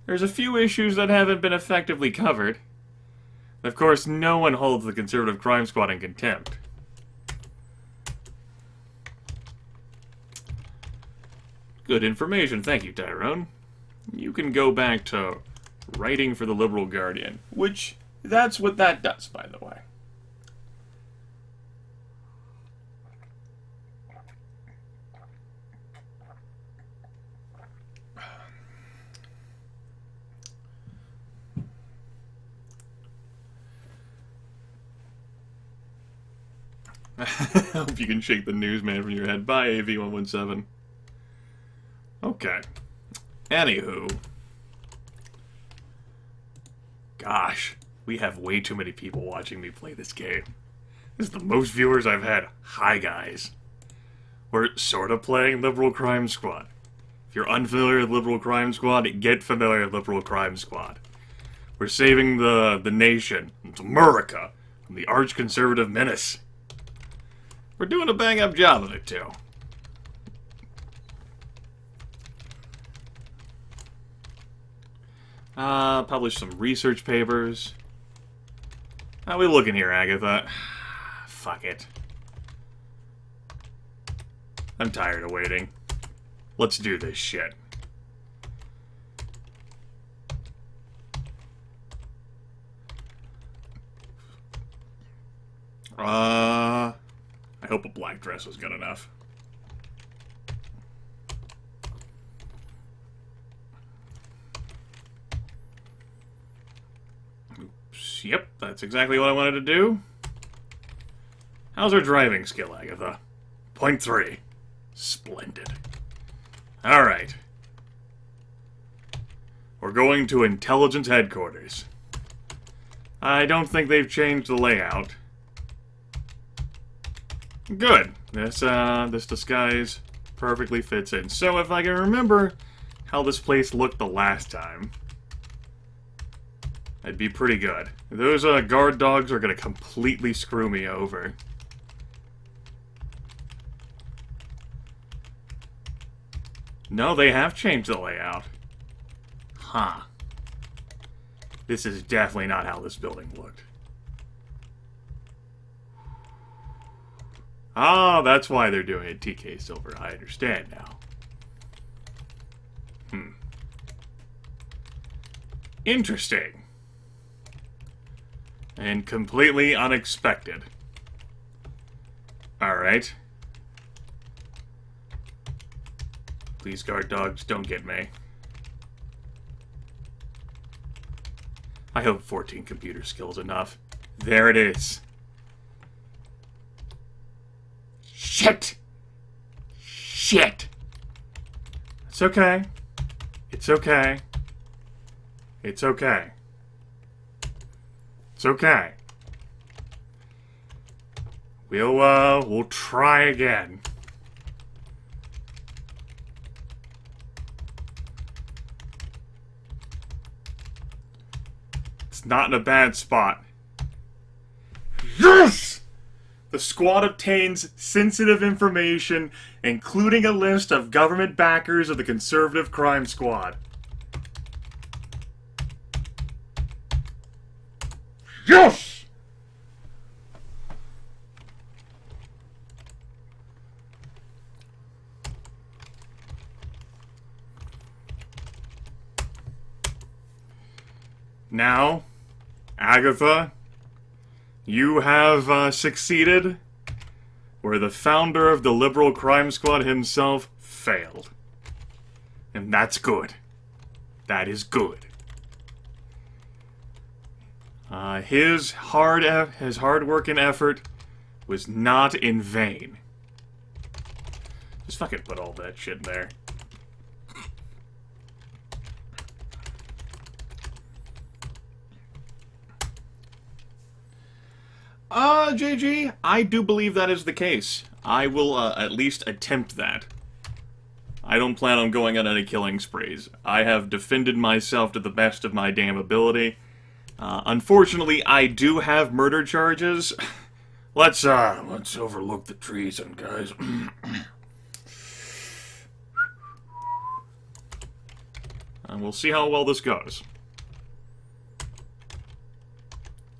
There's a few issues that haven't been effectively covered. Of course, no one holds the Conservative Crime Squad in contempt. Good information, thank you, Tyrone. You can go back to writing for the Liberal Guardian, which, that's what that does, by the way. I hope you can shake the newsman from your head. Bye, AV117. Okay. Anywho. Gosh, we have way too many people watching me play this game. This is the most viewers I've had. Hi, guys. We're sort of playing Liberal Crime Squad. If you're unfamiliar with Liberal Crime Squad, get familiar with Liberal Crime Squad. We're saving the nation, America, from the arch-conservative menace. We're doing a bang-up job of it, too. Publish some research papers. How we looking here, Agatha? Fuck it. I'm tired of waiting. Let's do this shit. I hope a black dress was good enough. Oops, yep, that's exactly what I wanted to do. How's our driving skill, Agatha? 0.3. Splendid. Alright. We're going to Intelligence Headquarters. I don't think they've changed the layout. Good. This disguise perfectly fits in. So if I can remember how this place looked the last time, I'd be pretty good. Those guard dogs are gonna completely screw me over. No, they have changed the layout. Huh. This is definitely not how this building looked. Ah, that's why they're doing it TK Silver. I understand now. Interesting. And completely unexpected. Alright. Please, guard dogs, don't get me. I hope 14 computer skills enough. There it is. Shit! Shit! It's okay. It's okay. It's okay. It's okay. We'll try again. It's not in a bad spot. Yes! The squad obtains sensitive information, including a list of government backers of the Conservative Crime Squad. Yes! Now, Agatha, you have succeeded where the founder of the Liberal Crime Squad himself failed. And that's good. That is good. His hard work and effort was not in vain. Just fucking put all that shit there. JG, I do believe that is the case. I will, at least attempt that. I don't plan on going on any killing sprees. I have defended myself to the best of my damn ability. Unfortunately, I do have murder charges. Let's overlook the treason, guys. And we'll see how well this goes.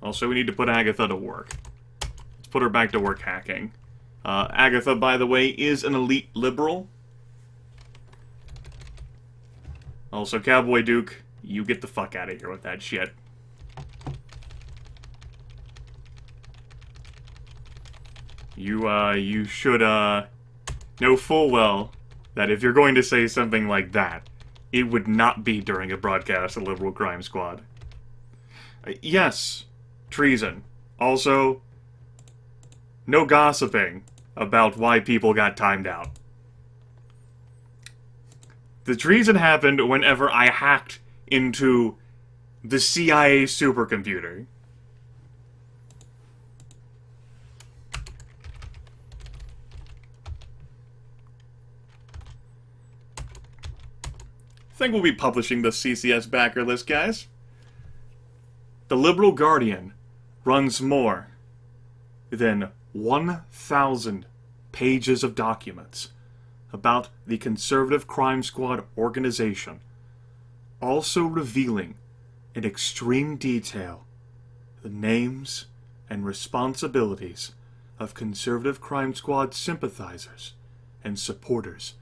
Also, we need to put Agatha to work. Let's put her back to work hacking. Agatha, by the way, is an elite liberal. Also, Cowboy Duke, you get the fuck out of here with that shit. You should, know full well that if you're going to say something like that, it would not be during a broadcast of Liberal Crime Squad. Yes, treason. Also, no gossiping about why people got timed out. The treason happened whenever I hacked into the CIA supercomputer. I think we'll be publishing the CCS backer list, guys. The Liberal Guardian runs more than 1,000 pages of documents about the Conservative Crime Squad organization, also revealing in extreme detail the names and responsibilities of Conservative Crime Squad sympathizers and supporters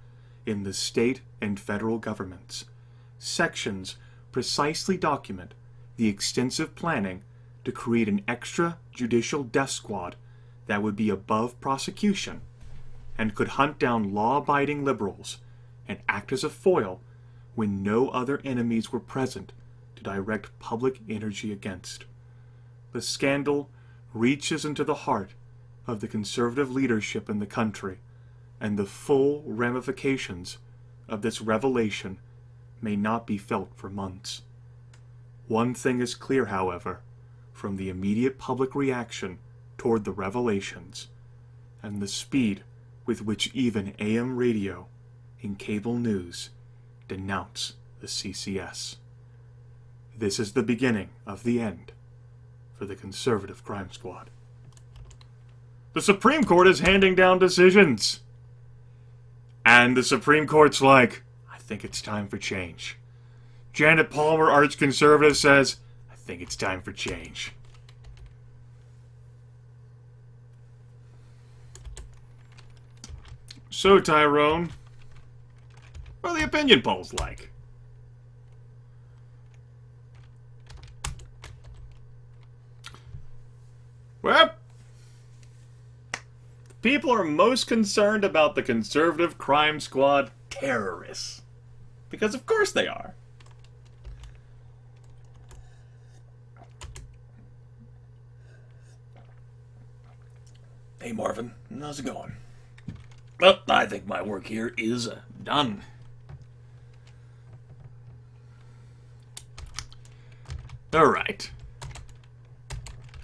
in the state and federal governments. Sections precisely document the extensive planning to create an extrajudicial death squad that would be above prosecution and could hunt down law-abiding liberals and act as a foil when no other enemies were present to direct public energy against. The scandal reaches into the heart of the conservative leadership in the country, and the full ramifications of this revelation may not be felt for months. One thing is clear, however, from the immediate public reaction toward the revelations, and the speed with which even AM radio and cable news denounce the CCS. This is the beginning of the end for the Conservative Crime Squad. The Supreme Court is handing down decisions. And the Supreme Court's like, I think it's time for change. Janet Palmer, arch-conservative, says, I think it's time for change. So, Tyrone, what are the opinion polls like? Well, people are most concerned about the Conservative Crime Squad terrorists. Because of course they are. Hey Marvin, how's it going? Well, I think my work here is done. Alright.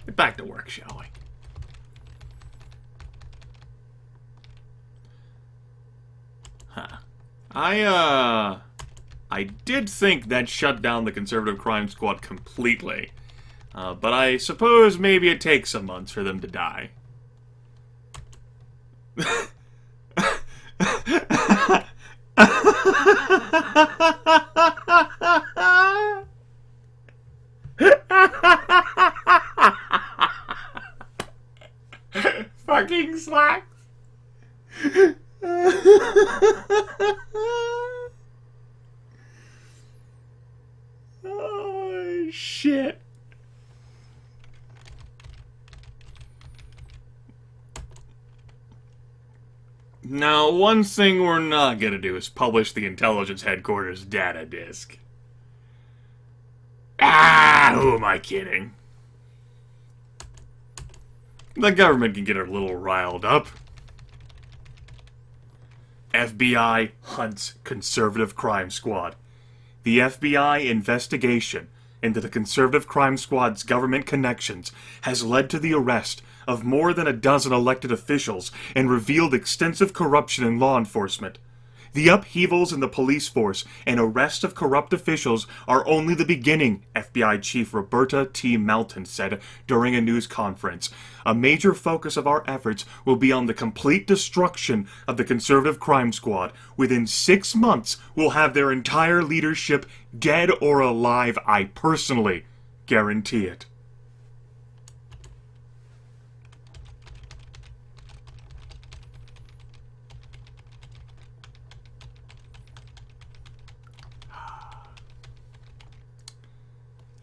Get back to work, shall we? Huh. I did think that shut down the Conservative Crime Squad completely. But I suppose maybe it takes some months for them to die. Fucking slacks. Oh, shit. Now, one thing we're not gonna do is publish the intelligence headquarters data disk. Ah, who am I kidding? The government can get a little riled up. FBI hunts Conservative Crime Squad. The FBI investigation into the Conservative Crime Squad's government connections has led to the arrest of more than a dozen elected officials and revealed extensive corruption in law enforcement. The upheavals in the police force and arrest of corrupt officials are only the beginning, FBI Chief Roberta T. Melton said during a news conference. A major focus of our efforts will be on the complete destruction of the conservative crime squad. Within 6 months, we'll have their entire leadership dead or alive. I personally guarantee it.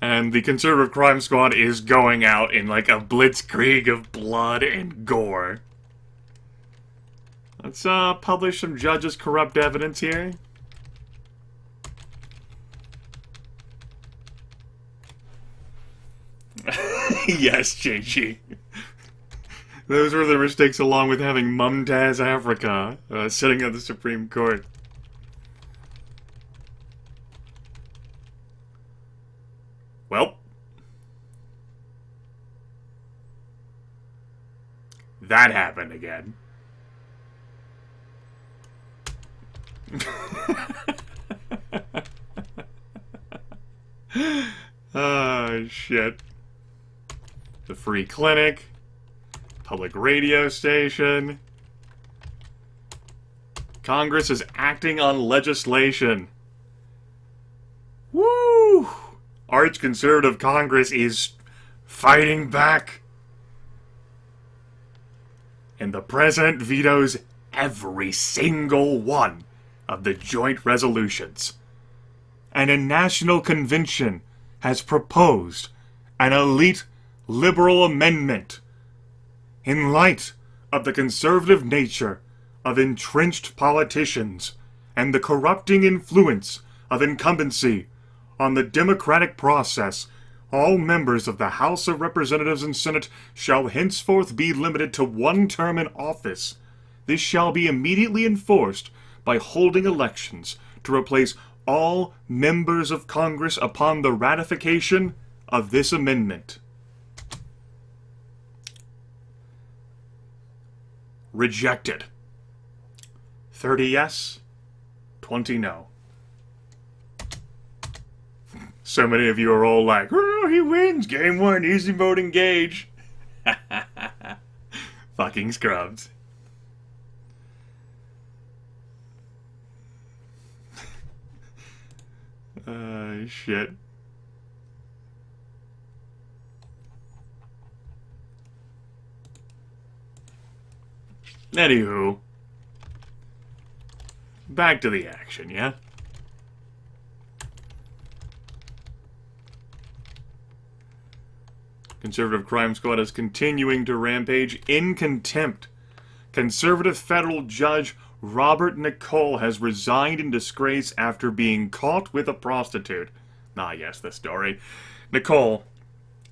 And the conservative crime squad is going out in like a blitzkrieg of blood and gore. Let's publish some judges' corrupt evidence here. Yes, JG. Those were the mistakes along with having Mumtaz Africa sitting at the Supreme Court. Well, that happened again. Oh, shit. The free clinic, public radio station. Congress is acting on legislation. Woo! Arch-conservative Congress is fighting back. And the President vetoes every single one of the joint resolutions. And a national convention has proposed an elite liberal amendment in light of the conservative nature of entrenched politicians and the corrupting influence of incumbency on the democratic process. All members of the House of Representatives and Senate shall henceforth be limited to 1 term in office. This shall be immediately enforced by holding elections to replace all members of Congress upon the ratification of this amendment. Rejected. 30 yes, 20 no. So many of you are all like, oh, he wins, game 1, easy vote, engage. Fucking scrubs. Shit. Anywho. Back to the action, yeah? Conservative crime squad is continuing to rampage in contempt. Conservative federal judge Robert Nicole has resigned in disgrace after being caught with a prostitute. Ah, yes, the story. Nicole,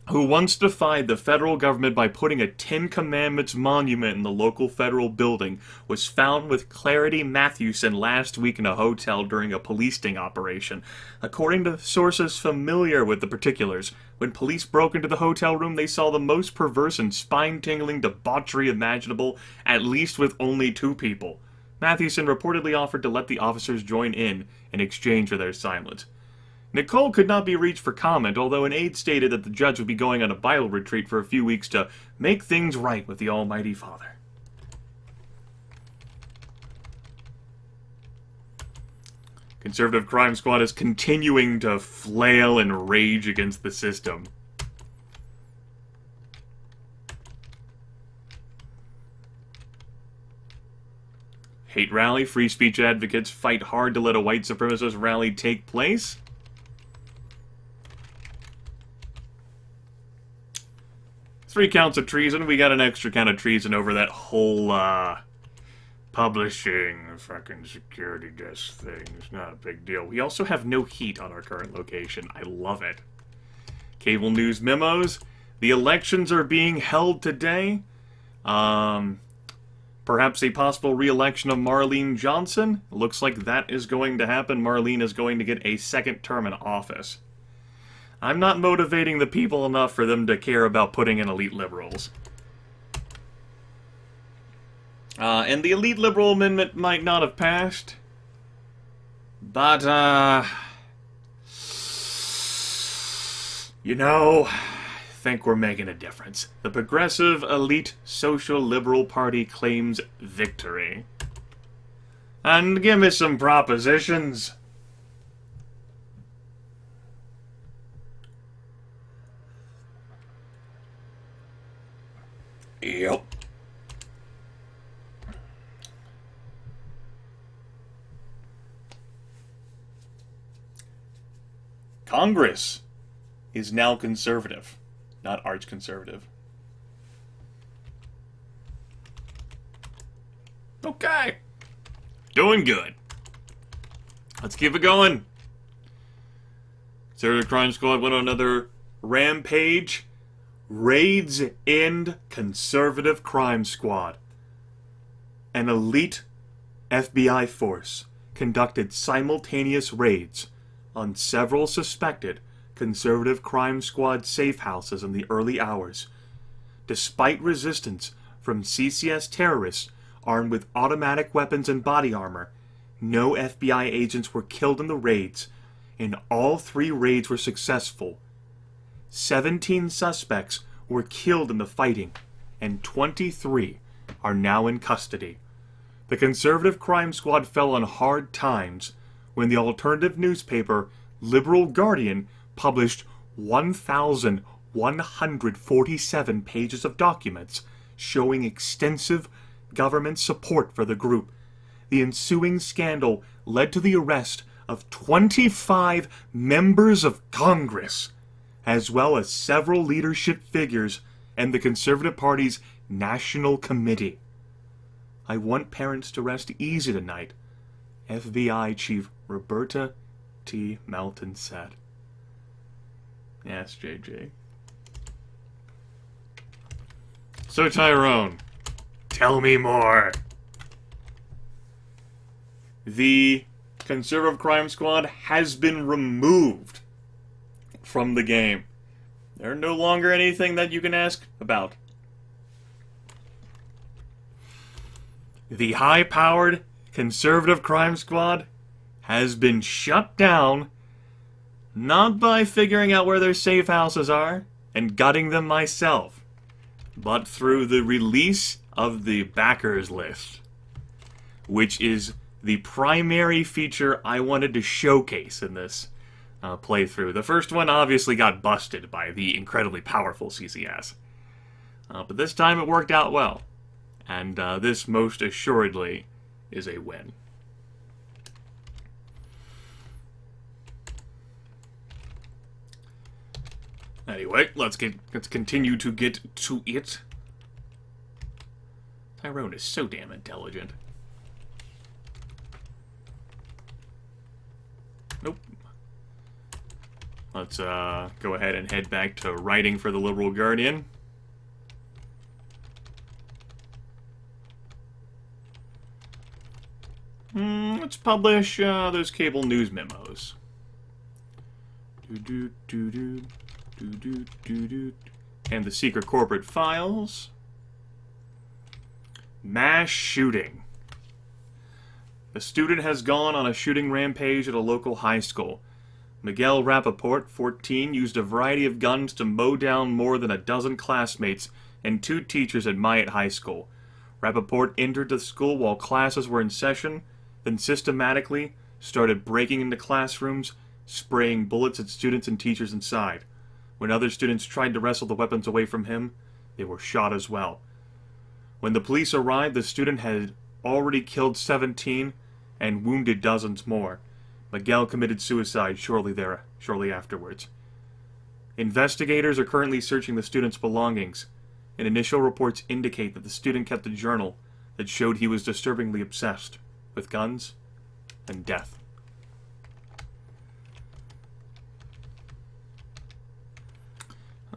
who once defied the federal government by putting a Ten Commandments monument in the local federal building, was found with Clarity Mathewson last week in a hotel during a police sting operation. According to sources familiar with the particulars, when police broke into the hotel room, they saw the most perverse and spine-tingling debauchery imaginable, at least with only 2 people. Mathewson reportedly offered to let the officers join in exchange for their silence. Nicole could not be reached for comment, although an aide stated that the judge would be going on a Bible retreat for a few weeks to make things right with the Almighty Father. Conservative crime squad is continuing to flail and rage against the system. Hate rally. Free speech advocates fight hard to let a white supremacist rally take place. 3 counts of treason. We got an extra count of treason over that whole, publishing fucking security desk thing. It's not a big deal. We also have no heat on our current location. I love it. Cable news memos. The elections are being held today. Perhaps a possible re-election of Marlene Johnson. Looks like that is going to happen. Marlene is going to get a 2nd term in office. I'm not motivating the people enough for them to care about putting in elite liberals. And the elite liberal amendment might not have passed, but, you know, I think we're making a difference. The progressive elite social liberal party claims victory. And give me some propositions. Yep. Congress is now conservative, not arch-conservative. Okay. Doing good. Let's keep it going. Conservative Crime Squad went on another rampage. Raids end Conservative Crime Squad. An elite FBI force conducted simultaneous raids on several suspected Conservative Crime Squad safe houses in the early hours. Despite resistance from CCS terrorists armed with automatic weapons and body armor, no FBI agents were killed in the raids, and all 3 raids were successful. 17 suspects were killed in the fighting, and 23 are now in custody. The Conservative Crime Squad fell on hard times when the alternative newspaper Liberal Guardian published 1,147 pages of documents showing extensive government support for the group. The ensuing scandal led to the arrest of 25 members of Congress, as well as several leadership figures and the Conservative Party's National Committee. I want parents to rest easy tonight, FBI Chief Roberta T. Melton said. Yes, JJ. So, Tyrone, tell me more. The Conservative Crime Squad has been removed from the game. They're no longer anything that you can ask about. The high-powered Conservative Crime Squad has been shut down, not by figuring out where their safe houses are and gutting them myself, but through the release of the backers list, which is the primary feature I wanted to showcase in this playthrough. The first one obviously got busted by the incredibly powerful CCS, but this time it worked out well, and this most assuredly is a win. Anyway, let's continue to get to it. Tyrone is so damn intelligent. Nope. Let's go ahead and head back to writing for the Liberal Guardian. Let's publish those cable news memos. And the secret corporate files. Mass shooting. A student has gone on a shooting rampage at a local high school. Miguel Rappaport, 14, used a variety of guns to mow down more than a dozen classmates and 2 teachers at Myatt High School. Rappaport entered the school while classes were in session, then systematically started breaking into classrooms, spraying bullets at students and teachers inside. When other students tried to wrestle the weapons away from him, they were shot as well. When the police arrived, the student had already killed 17 and wounded dozens more. Miguel committed suicide shortly afterwards. Investigators are currently searching the student's belongings, and initial reports indicate that the student kept a journal that showed he was disturbingly obsessed with guns and death.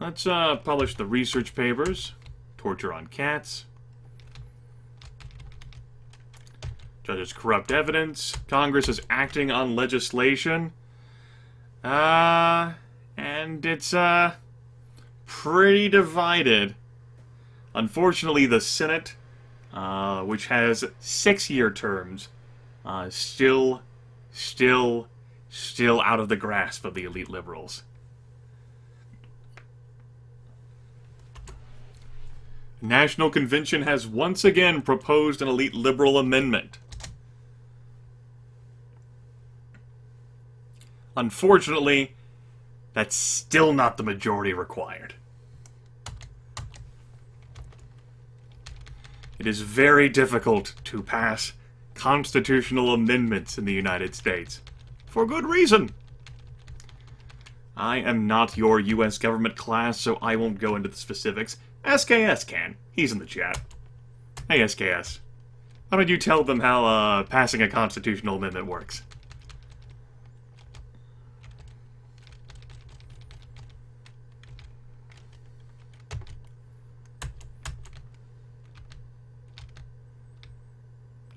Let's publish the research papers. Torture on cats. Judges corrupt evidence. Congress is acting on legislation. And it's pretty divided. Unfortunately, the Senate which has 6-year terms, still out of the grasp of the elite liberals. National Convention has once again proposed an elite liberal amendment. Unfortunately, that's still not the majority required. It is very difficult to pass constitutional amendments in the United States. For good reason. I am not your U.S. government class, so I won't go into the specifics. SKS can. He's in the chat. Hey, SKS. Why don't you tell them how passing a constitutional amendment works?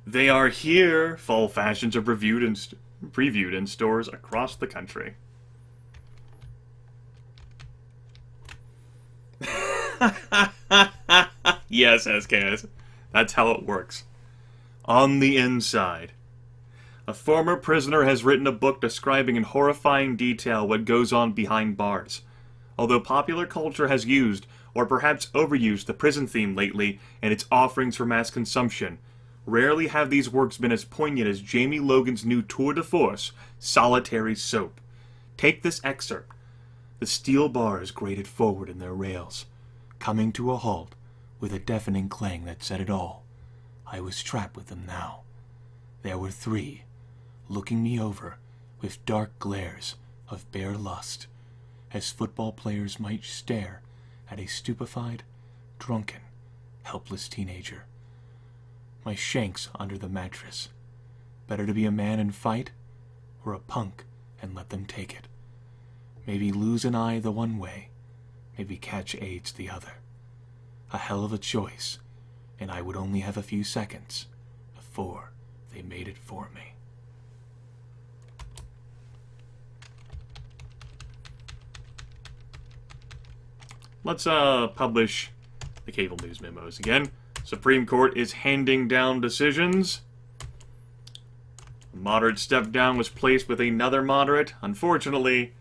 They are here. Fall fashions are previewed in stores across the country. Yes, SKS. That's how it works. On the inside. A former prisoner has written a book describing in horrifying detail what goes on behind bars. Although popular culture has used, or perhaps overused, the prison theme lately and its offerings for mass consumption, rarely have these works been as poignant as Jamie Logan's new tour de force, Solitary Soap. Take this excerpt. The steel bars grated forward in their rails, coming to a halt with a deafening clang that said it all. I was trapped with them now. There were 3, looking me over with dark glares of bare lust, as football players might stare at a stupefied, drunken, helpless teenager. My shanks under the mattress. Better to be a man and fight, or a punk and let them take it. Maybe lose an eye the one way, maybe catch AIDS the other. A hell of a choice, and I would only have a few seconds before they made it for me. Let's publish the cable news memos again. Supreme Court is handing down decisions. A moderate step down was placed with another moderate. Unfortunately,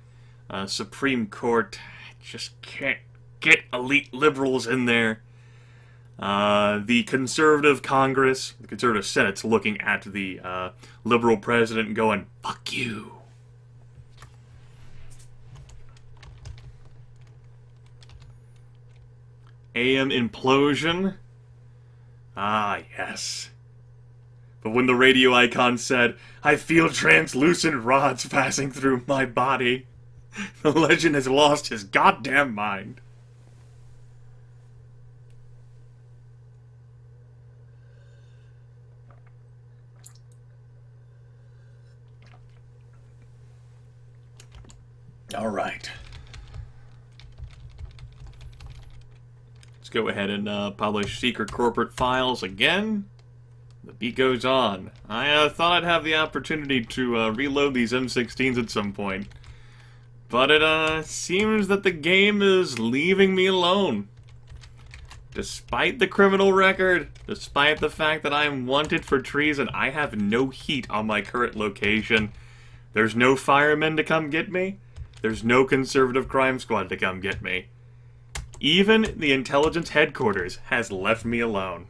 Supreme Court just can't get elite liberals in there. The conservative Congress, the conservative Senate's looking at the liberal president and going, fuck you. AM implosion. Ah, yes. But when the radio icon said, I feel translucent rods passing through my body, the legend has lost his goddamn mind. All right. Let's go ahead and publish secret corporate files again. The beat goes on. I thought I'd have the opportunity to reload these M16s at some point. But it seems that the game is leaving me alone. Despite the criminal record, despite the fact that I am wanted for treason, I have no heat on my current location. There's no firemen to come get me. There's no conservative crime squad to come get me. Even the intelligence headquarters has left me alone.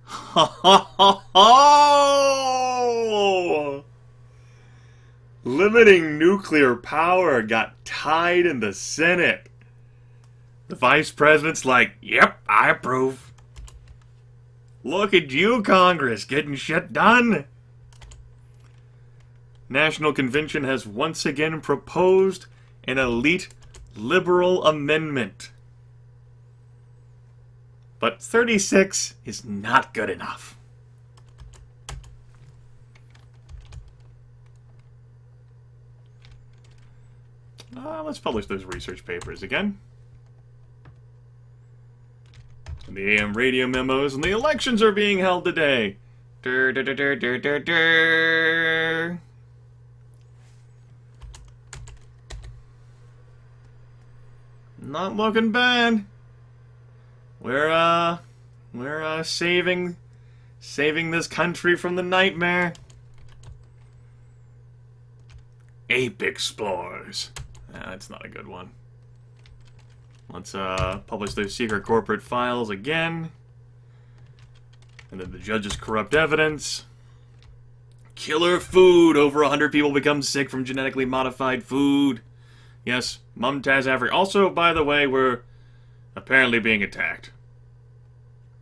Ha ha ha ha! Limiting nuclear power got tied in the Senate. The vice president's like, yep, I approve. Look at you, Congress, getting shit done. National Convention has once again proposed an elite liberal amendment. But 36 is not good enough. Let's publish those research papers again. And the AM radio memos, and the elections are being held today. Dur, dur, dur, dur, dur, dur, dur. Not looking bad. We're saving this country from the nightmare. Ape Explorers. That's not a good one. Let's publish their secret corporate files again. And then the judge's corrupt evidence. Killer food. Over 100 people become sick from genetically modified food. Yes, Mumtaz Africa. Also, by the way, we're apparently being attacked.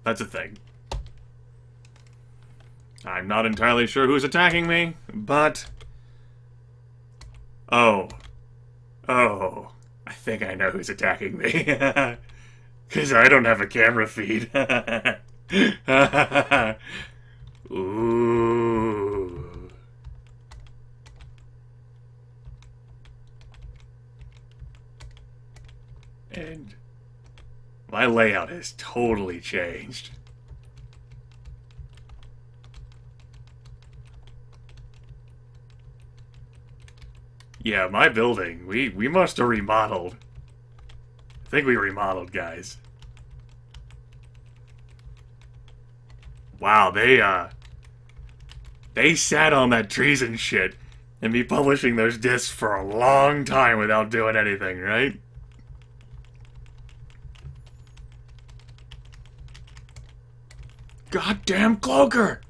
That's a thing. I'm not entirely sure who's attacking me, but... Oh, I think I know who's attacking me. Because I don't have a camera feed. Ooh. And my layout has totally changed. Yeah, my building, we must have remodeled. I think we remodeled, guys. Wow, they sat on that treason shit and be publishing those discs for a long time without doing anything, right? Goddamn cloaker!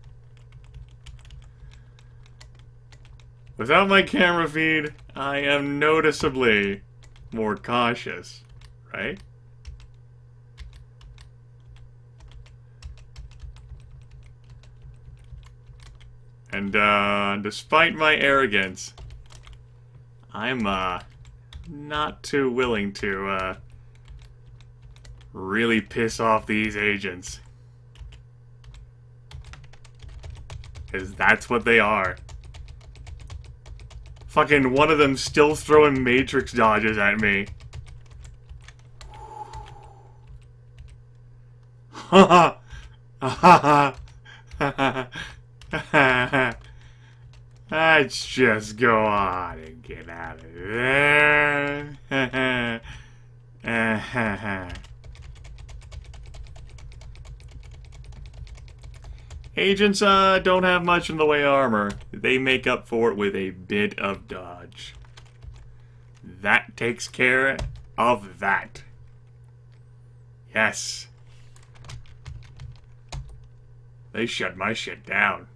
Without my camera feed, I am noticeably more cautious, right? And, despite my arrogance, I'm, not too willing to, really piss off these agents. 'Cause that's what they are. Fucking one of them still throwing matrix dodges at me. Ha ha ha ha. Let's just go on and get out of there. Agents don't have much in the way of armor. They make up for it with a bit of dodge. That takes care of that. Yes. They shut my shit down.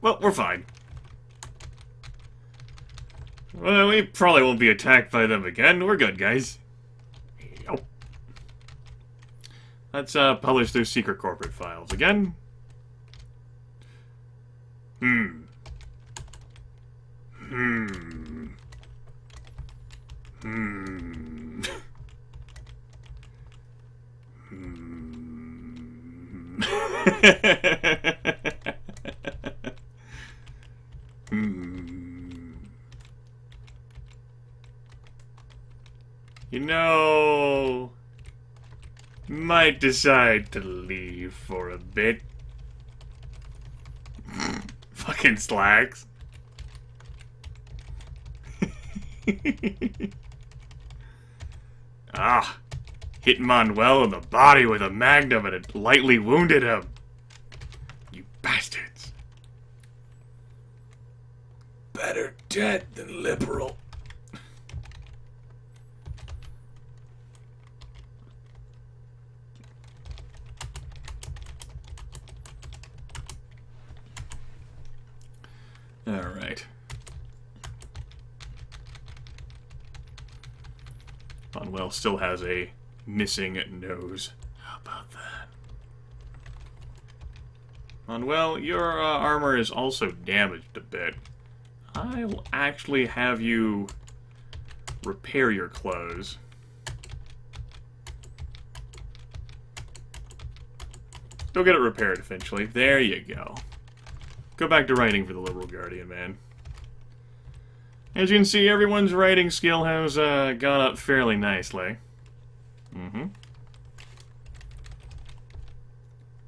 Well, we're fine. Well, we probably won't be attacked by them again. We're good, guys. Yep. Let's publish their secret corporate files again. You know, might decide to leave for a bit. Fucking slacks. Ah, hit Manuel in the body with a magnum and it lightly wounded him. You bastards. Better dead than liberal. Alright. Manuel still has a missing nose. How about that? Manuel, your armor is also damaged a bit. I'll actually have you repair your clothes. Go get it repaired eventually. There you go. Go back to writing for the Liberal Guardian, man. As you can see, everyone's writing skill has gone up fairly nicely.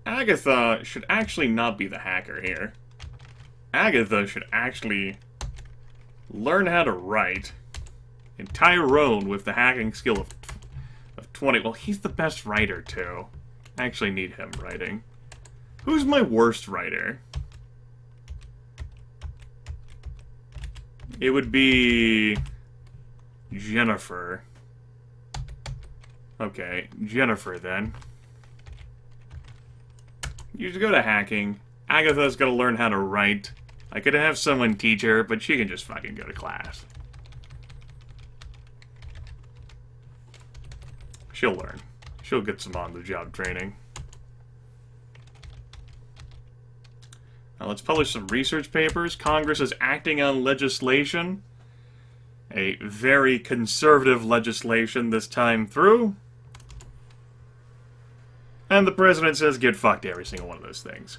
Agatha should actually not be the hacker here. Agatha should actually learn how to write And Tyrone with the hacking skill of 20. Well, he's the best writer, too. I actually need him writing. Who's my worst writer? It would be Jennifer. Okay, Jennifer then. You just go to hacking. Agatha's gotta learn how to write. I could have someone teach her, but she can just fucking go to class. She'll learn. She'll get some on-the-job training. Now let's publish some research papers. Congress is acting on legislation. A very conservative legislation this time through. And the president says get fucked every single one of those things.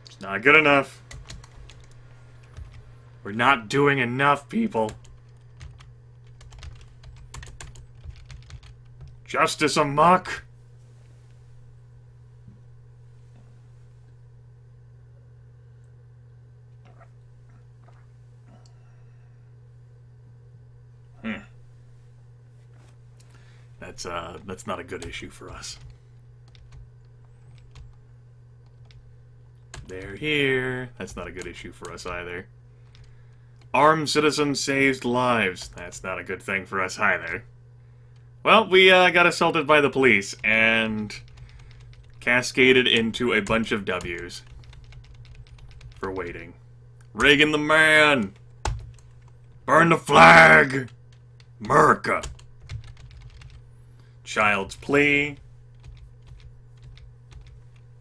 It's not good enough. We're not doing enough, people. Justice amok. That's not a good issue for us. They're here. That's not a good issue for us either. Armed citizen saves lives. That's not a good thing for us either. Well, we got assaulted by the police and cascaded into a bunch of W's for waiting. Reagan the man! Burn the flag! America! Child's plea.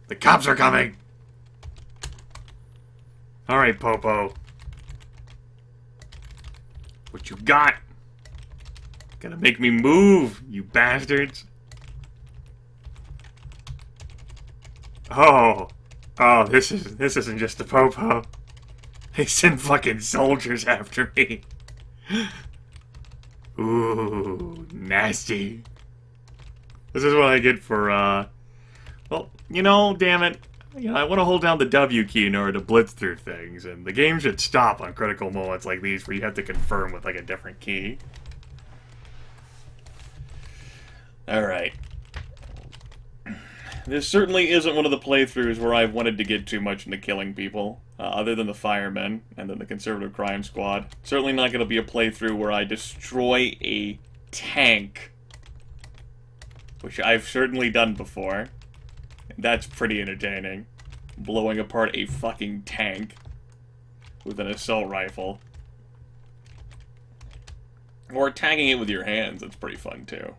The cops are coming! Alright, Popo. What you got? Gotta make me move, you bastards. Oh, this isn't just a Popo. They send fucking soldiers after me. Ooh, nasty. This is what I get for, well, you know, damn it. You know, I want to hold down the W key in order to blitz through things, and the game should stop on critical moments like these where you have to confirm with, like, a different key. Alright. This certainly isn't one of the playthroughs where I've wanted to get too much into killing people, other than the firemen and then the conservative crime squad. Certainly not going to be a playthrough where I destroy a tank, which I've certainly done before. That's pretty entertaining. Blowing apart a fucking tank with an assault rifle. Or attacking it with your hands, that's pretty fun too.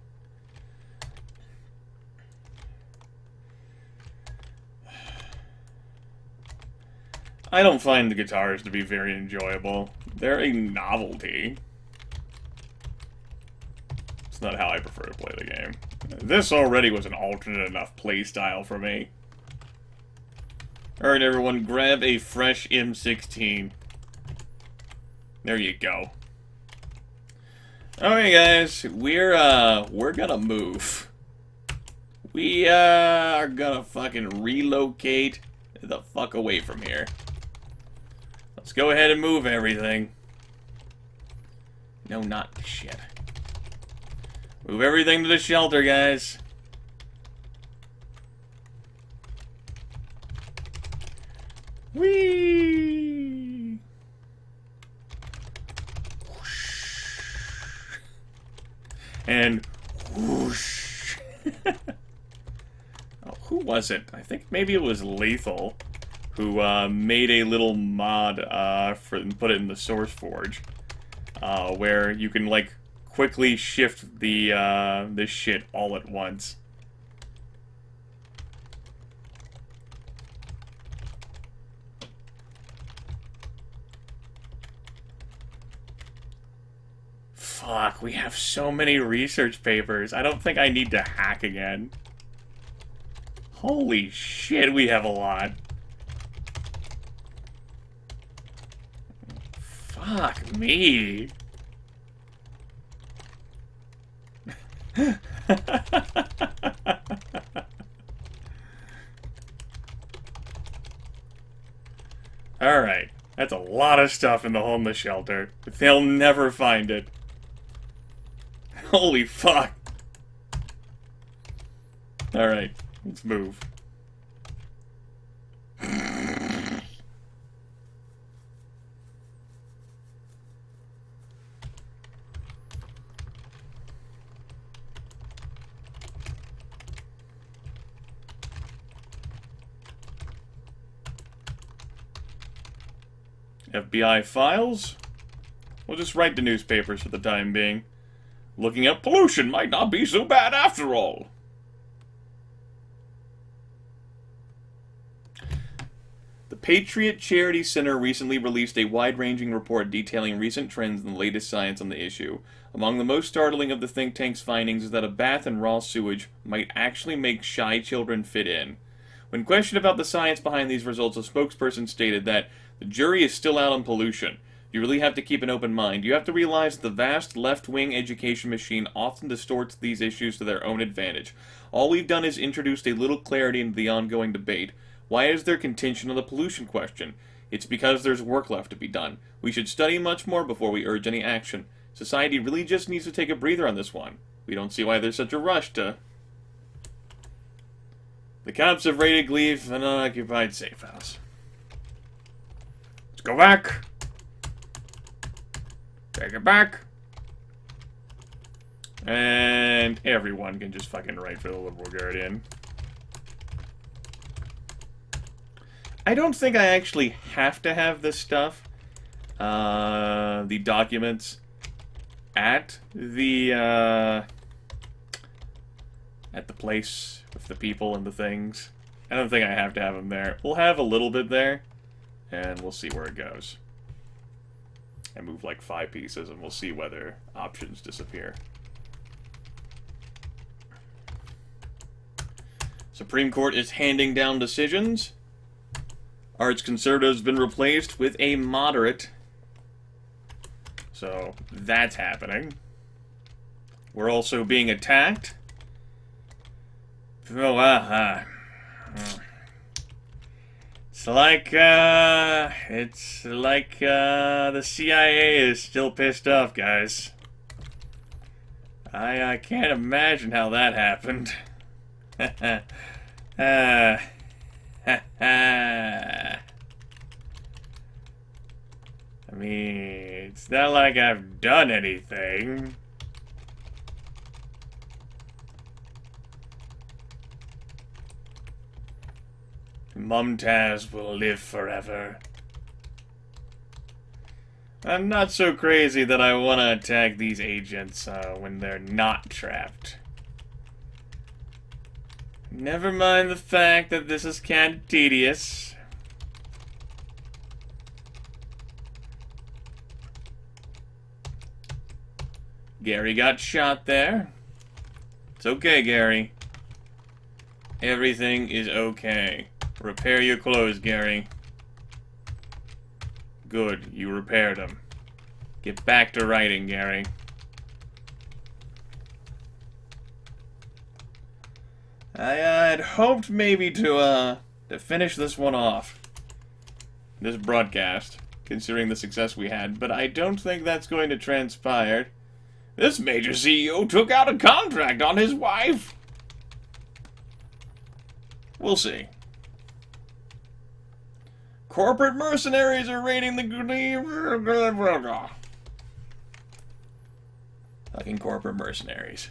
I don't find the guitars to be very enjoyable. They're a novelty. It's not how I prefer to play the game. This already was an alternate enough playstyle for me. Alright everyone, grab a fresh M16. There you go. Alright guys, we're gonna move. We are gonna fucking relocate the fuck away from here. Let's go ahead and move everything. No, not the shit. Move everything to the shelter, guys. Whee! Whoosh. And whoosh. Oh, who was it? I think maybe it was Lethal, who made a little mod and put it in the Source Forge, where you can like quickly shift the this shit all at once. Fuck, we have so many research papers. I don't think I need to hack again. Holy shit, we have a lot. Fuck me. Alright. That's a lot of stuff in the homeless shelter. But they'll never find it. Holy fuck. Alright. Let's move. FBI files? We'll just write the newspapers for the time being. Looking at pollution might not be so bad after all. The Patriot Charity Center recently released a wide-ranging report detailing recent trends and the latest science on the issue. Among the most startling of the think tank's findings is that a bath in raw sewage might actually make shy children fit in. When questioned about the science behind these results, a spokesperson stated that the jury is still out on pollution. You really have to keep an open mind. You have to realize the vast left-wing education machine often distorts these issues to their own advantage. All we've done is introduced a little clarity into the ongoing debate. Why is there contention on the pollution question? It's because there's work left to be done. We should study much more before we urge any action. Society really just needs to take a breather on this one. We don't see why there's such a rush to... The cops have raided Grimith, an unoccupied safe house. Let's go back. Take it back. And everyone can just fucking write for the Liberal Guardian. I don't think I actually have to have this stuff. The documents at the place with the people and the things. I don't think I have to have them there. We'll have a little bit there, and we'll see where it goes. I move like 5 pieces, and we'll see whether options disappear. Supreme Court is handing down decisions. Arch conservatives have been replaced with a moderate. So, that's happening. We're also being attacked. Oh, it's like the CIA is still pissed off, guys. I can't imagine how that happened. I mean, it's not like I've done anything. Mumtaz will live forever. I'm not so crazy that I want to attack these agents when they're not trapped. Never mind the fact that this is kind of tedious. Gary got shot there. It's okay, Gary. Everything is okay. Repair your clothes, Gary. Good, you repaired them. Get back to writing, Gary. I had hoped maybe to finish this one off. This broadcast, considering the success we had, but I don't think that's going to transpire. This major CEO took out a contract on his wife. We'll see. Corporate mercenaries are raiding the... Fucking corporate mercenaries.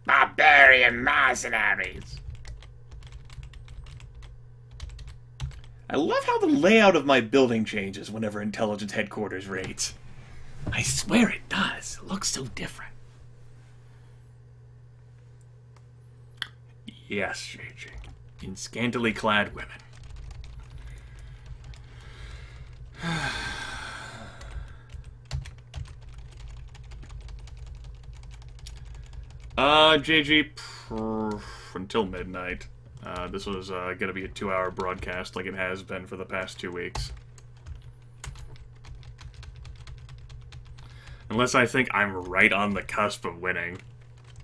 Barbarian mercenaries. I love how the layout of my building changes whenever intelligence headquarters raids. I swear it does. It looks so different. Yes, JJ. In scantily clad women. JG, until midnight. This was going to be a 2-hour broadcast like it has been for the past 2 weeks. Unless I think I'm right on the cusp of winning.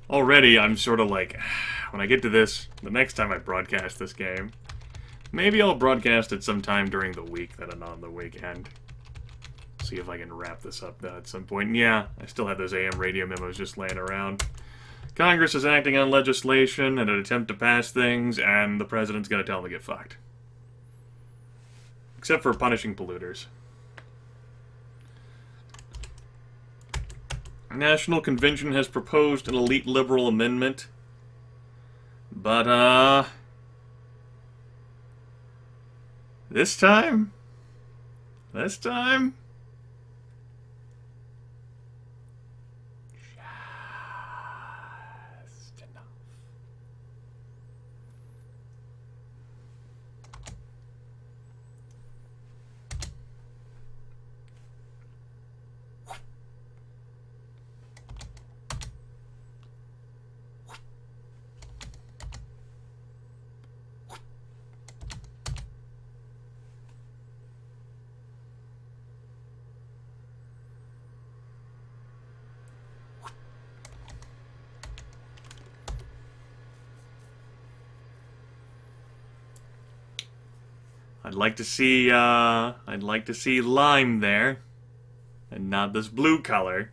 Already, I'm sort of like, when I get to this, the next time I broadcast this game, Maybe I'll broadcast it sometime during the week, then and on the weekend. See if I can wrap this up at some point. And yeah, I still have those AM radio memos just laying around. Congress is acting on legislation in an attempt to pass things, and the president's gonna tell them to get fucked. Except for punishing polluters. National Convention has proposed an elite liberal amendment. But, This time? Just enough. I'd like to see lime there, and not this blue color.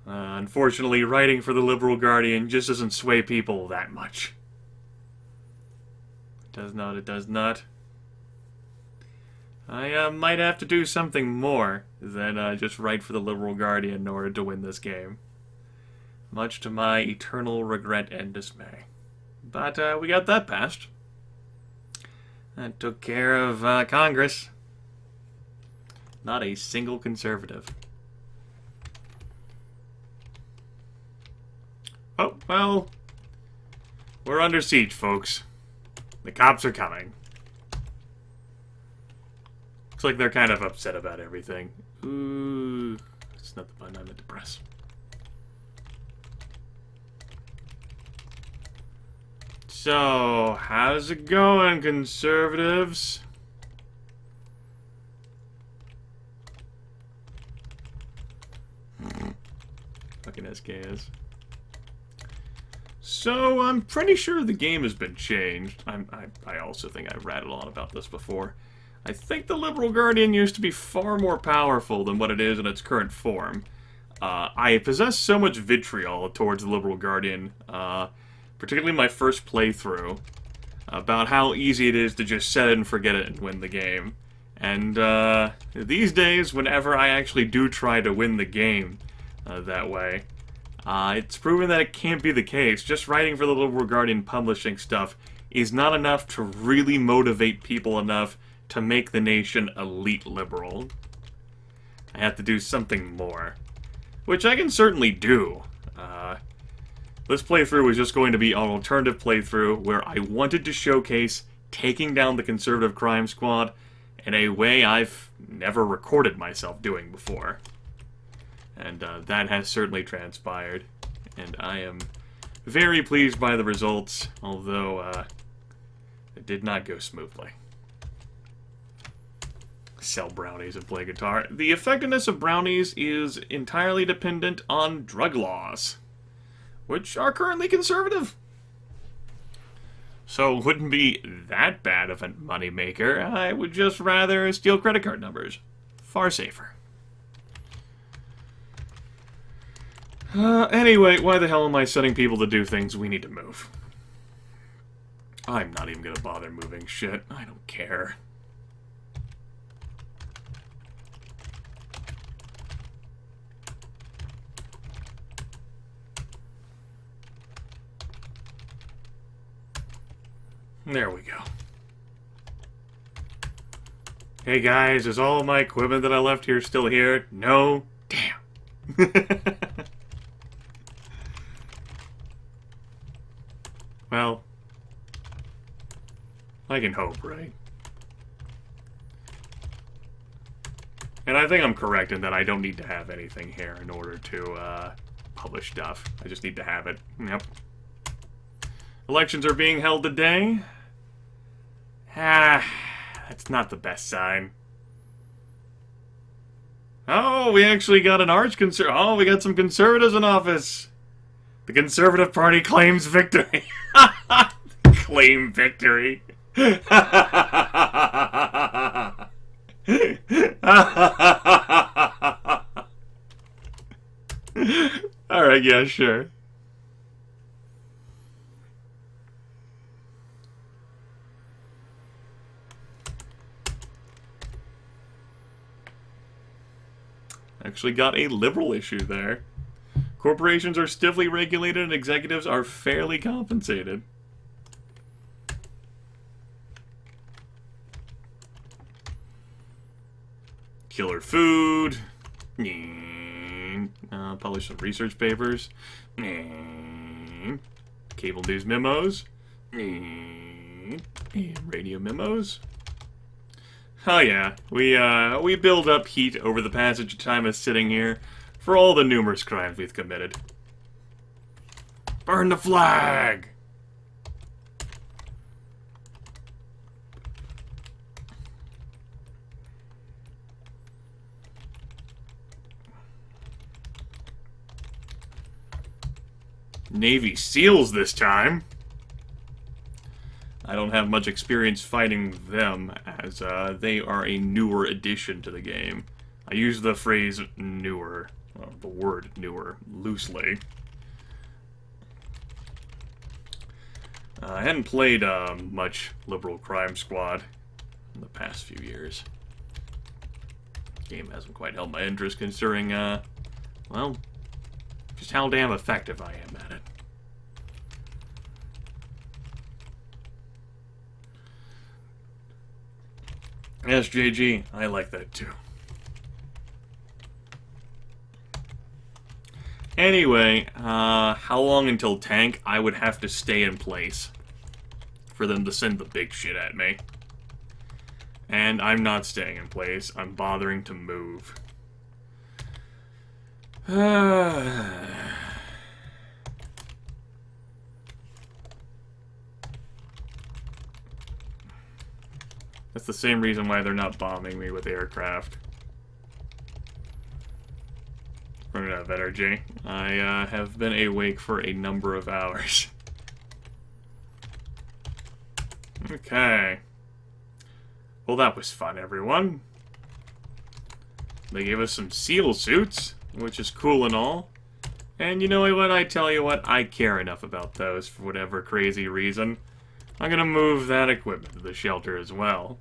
Unfortunately, writing for the Liberal Guardian just doesn't sway people that much. It does not. I might have to do something more than just write for the Liberal Guardian in order to win this game. Much to my eternal regret and dismay. But we got that passed. That took care of Congress. Not a single conservative. Oh, well, we're under siege, folks. The cops are coming. Looks like they're kind of upset about everything. Ooh, that's not the button I meant to press. So, how's it going, conservatives? Fucking SKS. So, I'm pretty sure the game has been changed. I also think I've rattled on about this before. I think the Liberal Guardian used to be far more powerful than what it is in its current form. I possess so much vitriol towards the Liberal Guardian, particularly my first playthrough, about how easy it is to just set it and forget it and win the game. And these days, whenever I actually do try to win the game that way, it's proven that it can't be the case. Just writing for the Liberal Guardian publishing stuff is not enough to really motivate people enough to make the nation elite liberal. I have to do something more, which I can certainly do. This playthrough was just going to be an alternative playthrough where I wanted to showcase taking down the conservative crime squad in a way I've never recorded myself doing before. And that has certainly transpired. And I am very pleased by the results, although it did not go smoothly. Sell brownies and play guitar. The effectiveness of brownies is entirely dependent on drug laws, which are currently conservative. So it wouldn't be that bad of a moneymaker. I would just rather steal credit card numbers. Far safer. Anyway, why the hell am I sending people to do things we need to move? I'm not even gonna bother moving shit. I don't care. There we go. Hey guys, is all of my equipment that I left here still here? No? Damn. Well, I can hope, right? And I think I'm correct in that I don't need to have anything here in order to publish stuff. I just need to have it. Yep. Elections are being held today. That's not the best sign. Oh, we actually got an Oh, we got some conservatives in office. The Conservative Party claims victory. Claim victory. Alright, yeah, sure. Actually got a liberal issue there. Corporations are stiffly regulated and executives are fairly compensated. Killer food. Publish some research papers. Cable news memos. Radio memos. Oh yeah, we build up heat over the passage of time as sitting here for all the numerous crimes we've committed. Burn the flag! Navy SEALs this time. I don't have much experience fighting them, as they are a newer addition to the game. I use the phrase newer, well, the word newer, loosely. I hadn't played much Liberal Crime Squad in the past few years. The game hasn't quite held my interest considering, well, just how damn effective I am at it. SJG, I like that too. Anyway, how long until tank? I would have to stay in place for them to send the big shit at me. And I'm not staying in place. I'm bothering to move. That's the same reason why they're not bombing me with aircraft. Running out of energy. I have been awake for a number of hours. Okay. Well, that was fun, everyone. They gave us some SEAL suits, which is cool and all. And you know what? I tell you what, I care enough about those for whatever crazy reason. I'm gonna move that equipment to the shelter as well.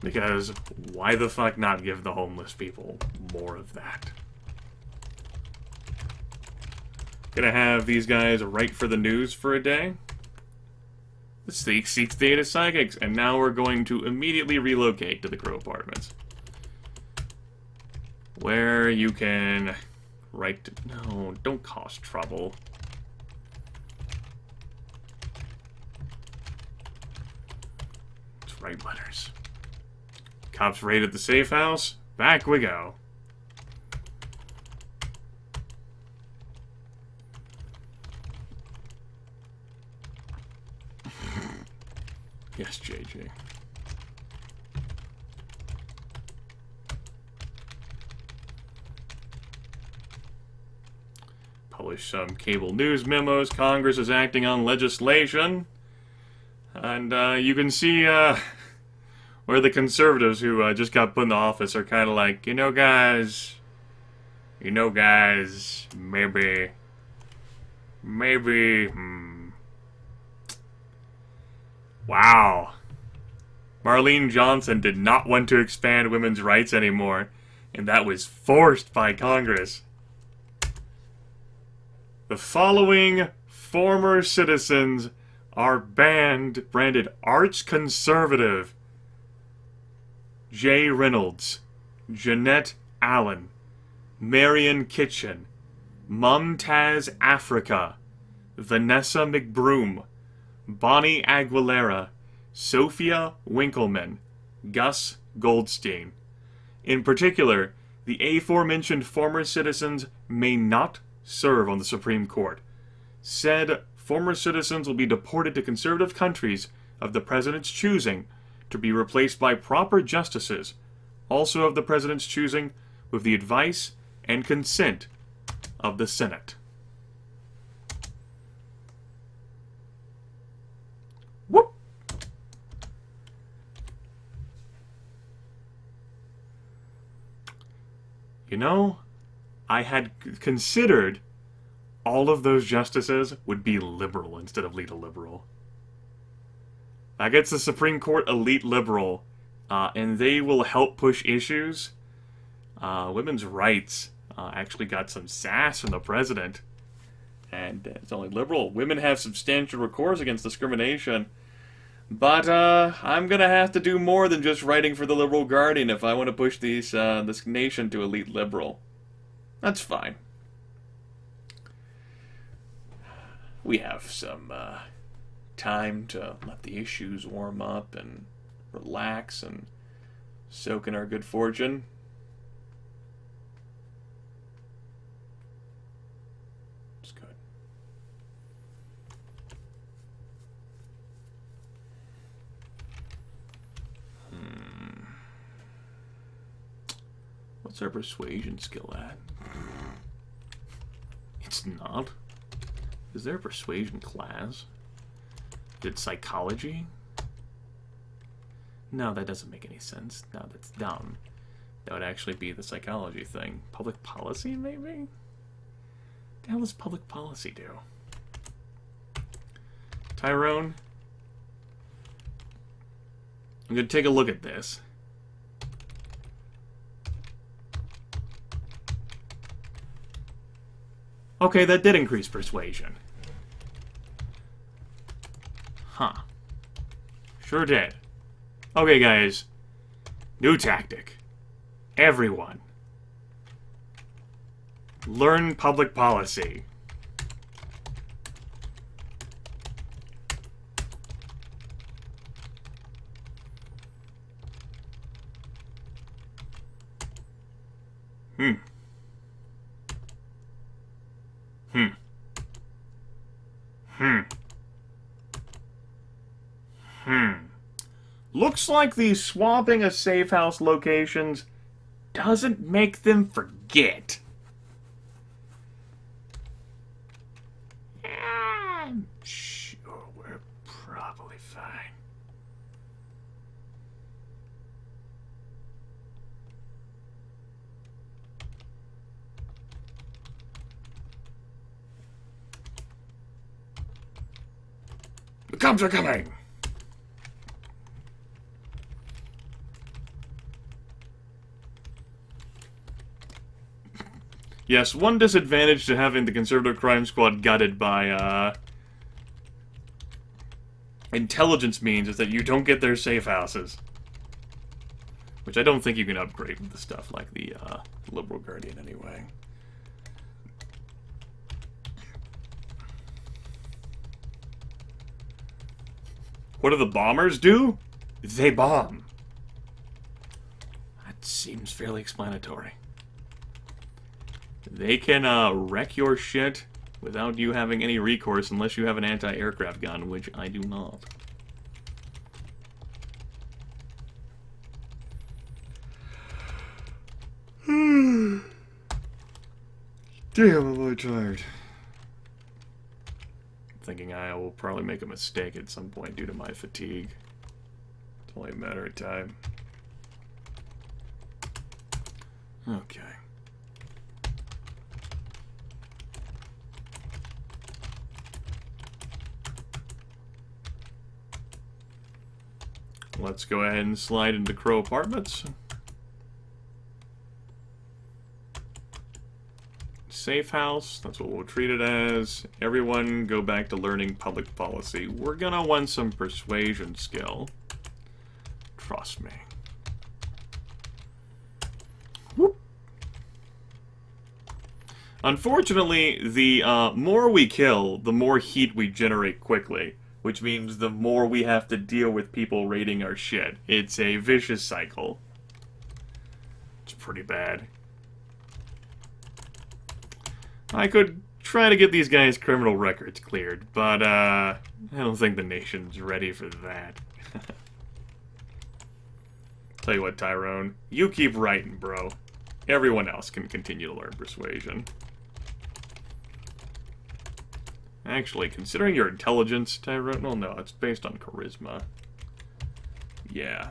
Because why the fuck not give the homeless people more of that? Gonna have these guys write for the news for a day. The seats data psychics, and now we're going to immediately relocate to the Crow Apartments. Where you can write... No, don't cause trouble. Let's write letters. Cops raided the safe house. Back we go. Yes, JJ. Publish some cable news memos. Congress is acting on legislation. And you can see where the conservatives who just got put in the office are kind of like, you know, guys, maybe, Wow. Marlene Johnson did not want to expand women's rights anymore, and that was forced by Congress. The following former citizens are branded arch conservative: Jay Reynolds, Jeanette Allen, Marion Kitchen, Mumtaz Africa, Vanessa McBroom, Bonnie Aguilera, Sophia Winkleman, Gus Goldstein. In particular, the aforementioned former citizens may not serve on the Supreme Court. Said former citizens will be deported to conservative countries of the president's choosing to be replaced by proper justices, also of the president's choosing, with the advice and consent of the Senate. Whoop! You know, I had considered all of those justices would be liberal instead of lead a liberal. That gets the Supreme Court elite liberal, and they will help push issues. Women's rights actually got some sass from the president, and it's only liberal. Women have substantial recourse against discrimination, but I'm gonna have to do more than just writing for the Liberal Guardian if I want to push this nation to elite liberal. That's fine. We have some time to let the issues warm up and relax and soak in our good fortune. It's good. What's our persuasion skill at? It's not. Is there a persuasion class? Is it psychology? No, that doesn't make any sense. No, that's dumb. That would actually be the psychology thing. Public policy, maybe? What the hell does public policy do? Tyrone? I'm going to take a look at this. Okay, that did increase persuasion. Huh. Sure did. Okay, guys. New tactic. Everyone. Learn public policy. Looks like the swapping of safe house locations doesn't make them forget. I'm sure we're probably fine. The cops are coming! Yes, one disadvantage to having the Conservative Crime Squad gutted by, intelligence means is that you don't get their safe houses. Which I don't think you can upgrade with the stuff like the, Liberal Guardian anyway. What do the bombers do? They bomb. That seems fairly explanatory. They can wreck your shit without you having any recourse unless you have an anti-aircraft gun, which I do not. Damn, am I tired. Thinking I will probably make a mistake at some point due to my fatigue. It's only a matter of time. Okay. Let's go ahead and slide into Crow Apartments. Safe house, that's what we'll treat it as. Everyone go back to learning public policy. We're gonna want some persuasion skill. Trust me. Whoop. Unfortunately, the more we kill, the more heat we generate quickly. Which means the more we have to deal with people raiding our shit. It's a vicious cycle. It's pretty bad. I could try to get these guys' criminal records cleared, but I don't think the nation's ready for that. Tell you what, Tyrone, you keep writing, bro. Everyone else can continue to learn persuasion. Actually, considering your intelligence, Tyrone... Well, no, it's based on charisma. Yeah.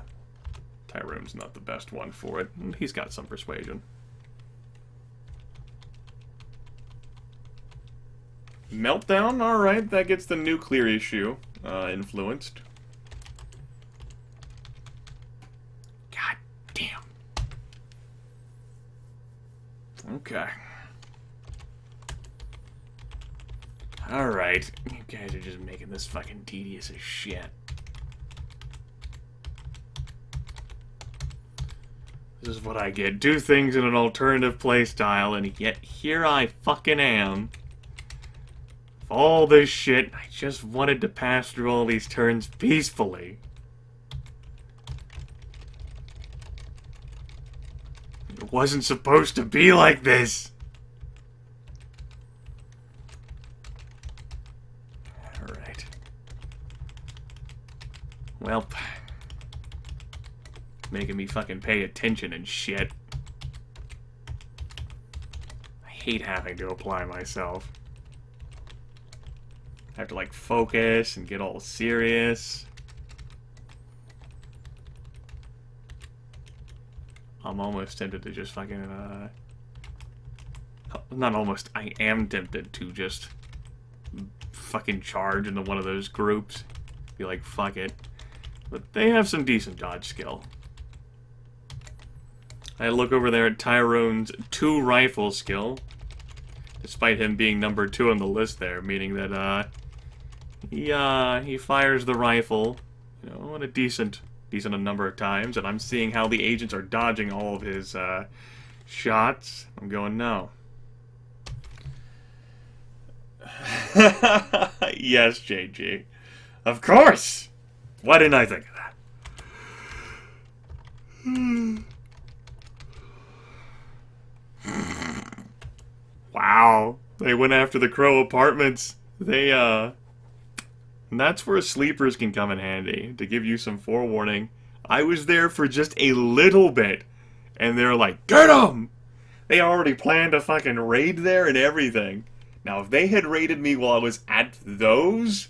Tyrone's not the best one for it. He's got some persuasion. Meltdown, alright, that gets the nuclear issue influenced. God damn. Okay. Alright, you guys are just making this fucking tedious as shit. This is what I get. Do things in an alternative playstyle, and yet here I fucking am. All this shit, I just wanted to pass through all these turns peacefully. It wasn't supposed to be like this. Alright. Well, making me fucking pay attention and shit. I hate having to apply myself. I have to, like, focus and get all serious. I'm almost tempted to just fucking, not almost, I am tempted to just fucking charge into one of those groups. Be like, fuck it. But they have some decent dodge skill. I look over there at Tyrone's 2 rifle skill. Despite him being number 2 on the list there, meaning that, he fires the rifle, you know, at a decent number of times, and I'm seeing how the agents are dodging all of his, shots. I'm going, no. Yes, JG. Of course! Why didn't I think of that? Wow. They went after the Crow Apartments. They, and that's where sleepers can come in handy, to give you some forewarning. I was there for just a little bit, and they're like, get 'em! They already planned a fucking raid there and everything. Now, if they had raided me while I was at those,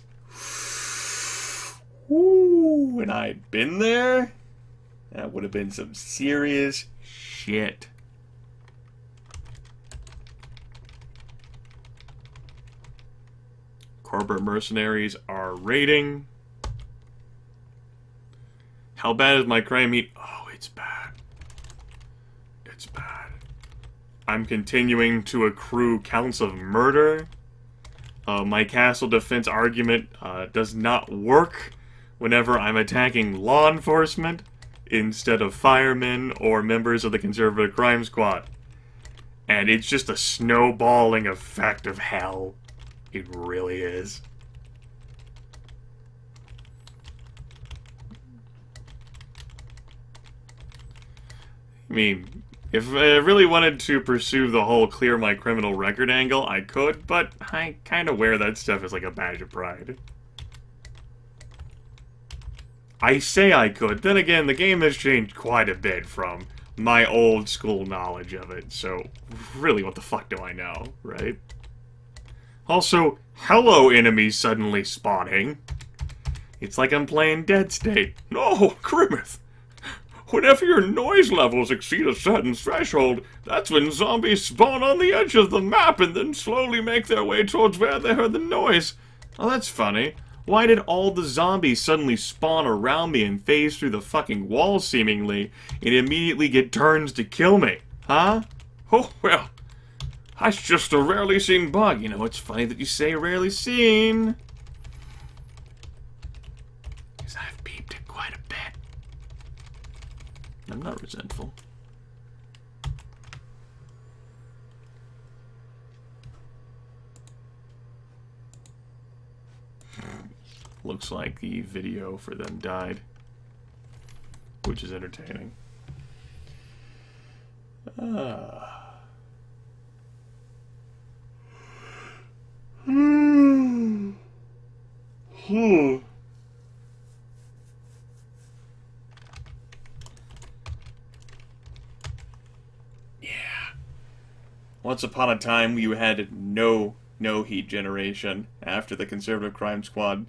whoo, and I'd been there, that would have been some serious shit. Corporate mercenaries are raiding. How bad is my crime heat? Oh, it's bad. It's bad. I'm continuing to accrue counts of murder. My castle defense argument does not work whenever I'm attacking law enforcement instead of firemen or members of the conservative crime squad. And it's just a snowballing effect of hell. It really is. I mean, if I really wanted to pursue the whole clear my criminal record angle, I could, but I kind of wear that stuff as like a badge of pride. I say I could, then again, the game has changed quite a bit from my old school knowledge of it, so really what the fuck do I know, right? Also, hello enemies suddenly spawning. It's like I'm playing Dead State. No, Grimith! Whenever your noise levels exceed a certain threshold, that's when zombies spawn on the edge of the map and then slowly make their way towards where they heard the noise. Oh, that's funny. Why did all the zombies suddenly spawn around me and phase through the fucking wall seemingly and immediately get turns to kill me? Huh? Oh, well. That's just a rarely seen bug. You know, it's funny that you say rarely seen. Because I've peeped it quite a bit. I'm not resentful. Looks like the video for them died. Which is entertaining. Once upon a time, you had no heat generation after the conservative crime squad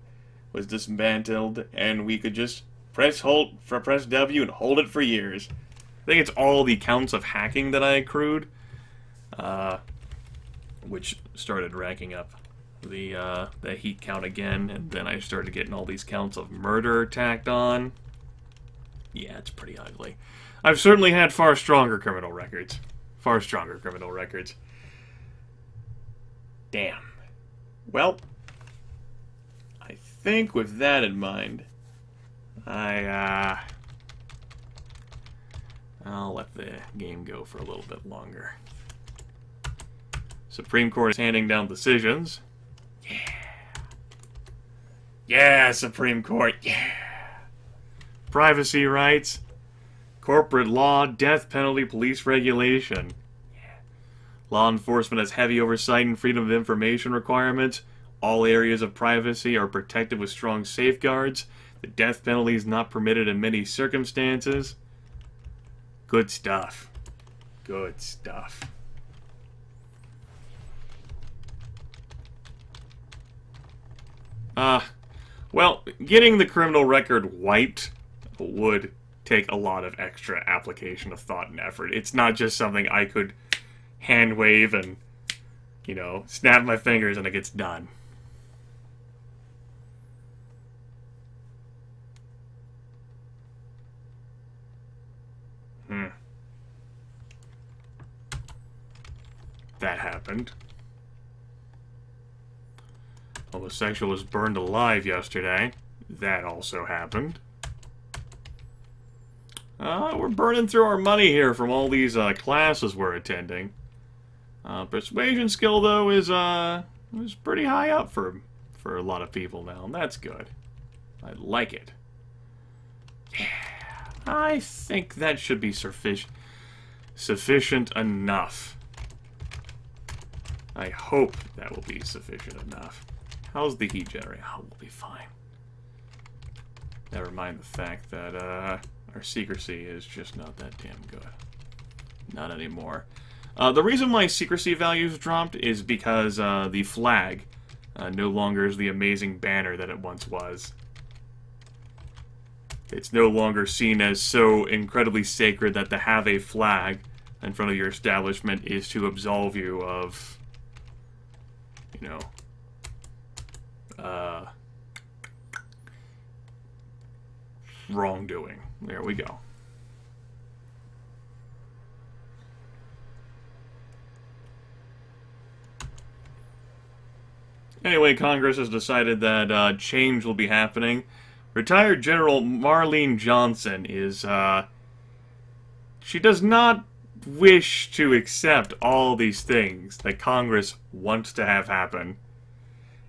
was dismantled, and we could just press W and hold it for years. I think it's all the counts of hacking that I accrued, which started racking up the heat count again, and then I started getting all these counts of murder tacked on. Yeah, it's pretty ugly. I've certainly had far stronger criminal records. Far stronger criminal records. Damn. Well, I think with that in mind, I'll let the game go for a little bit longer. Supreme Court is handing down decisions. Yeah. Yeah, Supreme Court. Yeah. Privacy rights, corporate law, death penalty, police regulation. Yeah. Law enforcement has heavy oversight and freedom of information requirements. All areas of privacy are protected with strong safeguards. The death penalty is not permitted in many circumstances. Good stuff. Good stuff. Well, getting the criminal record wiped would take a lot of extra application of thought and effort. It's not just something I could hand wave and, you know, snap my fingers and it gets done. That happened. Homosexual was burned alive yesterday. That also happened. We're burning through our money here from all these classes we're attending. Persuasion skill, though, is pretty high up for a lot of people now, and that's good. I like it. Yeah, I think that should be sufficient enough. I hope that will be sufficient enough. How's the heat generator? Oh, we'll be fine. Never mind the fact that our secrecy is just not that damn good. Not anymore. The reason why secrecy values dropped is because the flag no longer is the amazing banner that it once was. It's no longer seen as so incredibly sacred that to have a flag in front of your establishment is to absolve you of, you know, wrongdoing. There we go. Anyway, Congress has decided that change will be happening. Retired General Marlene Johnson is, she does not wish to accept all these things that Congress wants to have happen.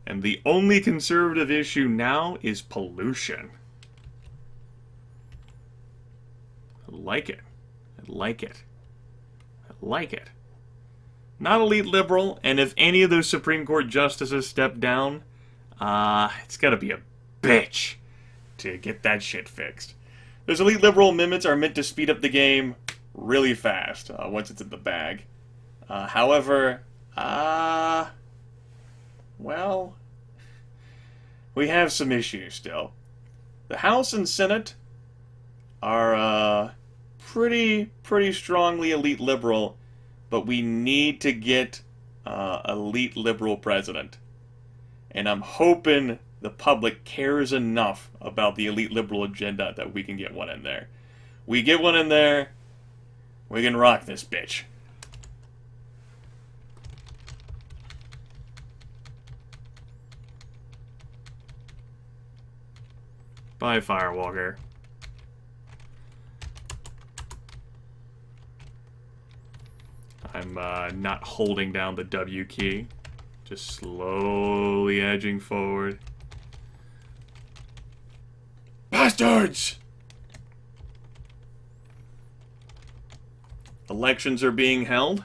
And the only conservative issue now is pollution. I like it. I like it. I like it. Not elite liberal, and if any of those Supreme Court justices step down, it's gotta be a bitch to get that shit fixed. Those elite liberal amendments are meant to speed up the game really fast once it's in the bag. However, well, we have some issues still. The House and Senate are pretty strongly elite liberal, but we need to get elite liberal president. And I'm hoping the public cares enough about the elite liberal agenda that we can get one in there. We get one in there, we can rock this bitch. Bye, Firewalker. I'm not holding down the W key. Just slowly edging forward. Bastards! Elections are being held.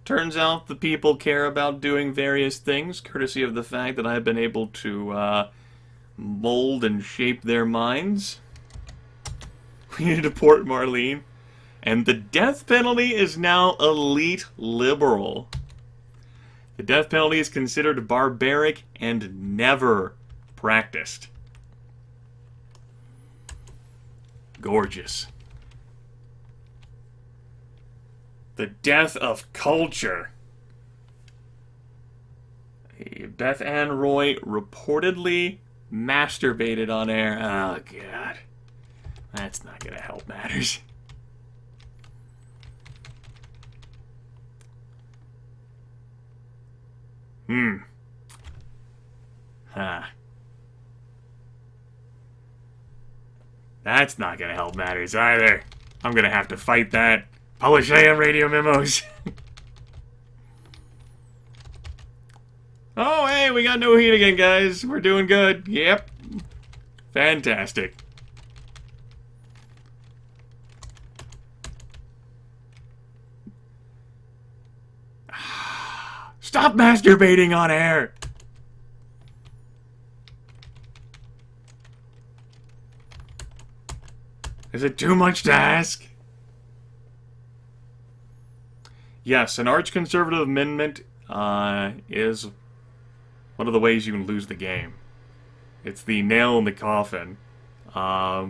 Turns out the people care about doing various things, courtesy of the fact that I've been able to mold and shape their minds. We need to deport Marlene. And the death penalty is now elite liberal. The death penalty is considered barbaric and never practiced. Gorgeous. The death of culture. Beth Ann Roy reportedly masturbated on air. Oh, God. That's not gonna help matters. Huh. That's not gonna help matters either. I'm gonna have to fight that. Publish AM radio memos. Oh, hey, we got no heat again, guys. We're doing good. Yep. Fantastic. Stop masturbating on air. Is it too much to ask? Yes, an arch-conservative amendment is one of the ways you can lose the game. It's the nail in the coffin,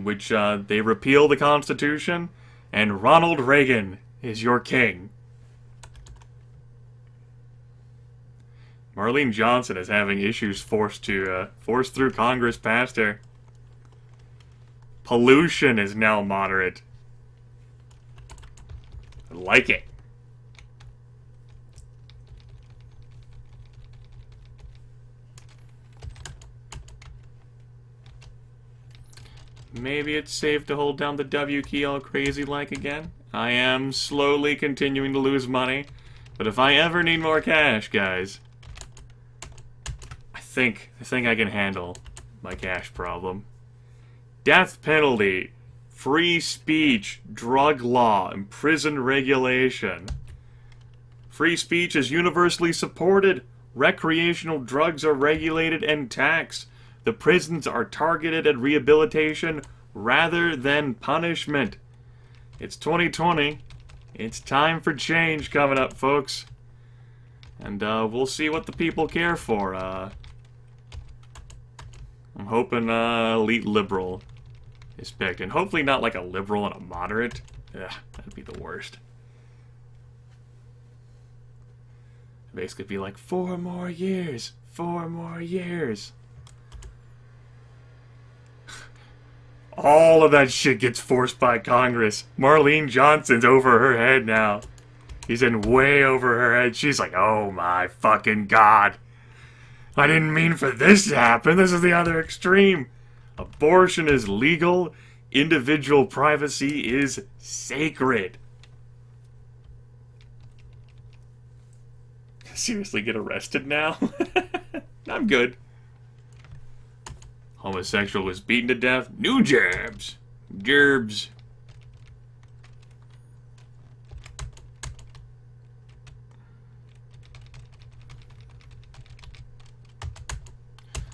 which they repeal the Constitution, and Ronald Reagan is your king. Marlene Johnson is having issues forced through Congress past her. Pollution is now moderate. I like it. Maybe it's safe to hold down the W key all crazy like again. I am slowly continuing to lose money, but if I ever need more cash, guys, I think I can handle my cash problem. Death penalty, free speech, drug law, and prison regulation. Free speech is universally supported. Recreational drugs are regulated and taxed. The prisons are targeted at rehabilitation rather than punishment. It's 2020. It's time for change coming up, folks. And we'll see what the people care for. I'm hoping elite liberal is picked. And hopefully not like a liberal and a moderate. Ugh, that'd be the worst. Basically be like, 4 more years. 4 more years. All of that shit gets forced by Congress. Marlene Johnson's over her head now. He's in way over her head. She's like, oh my fucking God. I didn't mean for this to happen. This is the other extreme. Abortion is legal. Individual privacy is sacred. Seriously, get arrested now? I'm good. Homosexual was beaten to death. New jabs. Gerbs.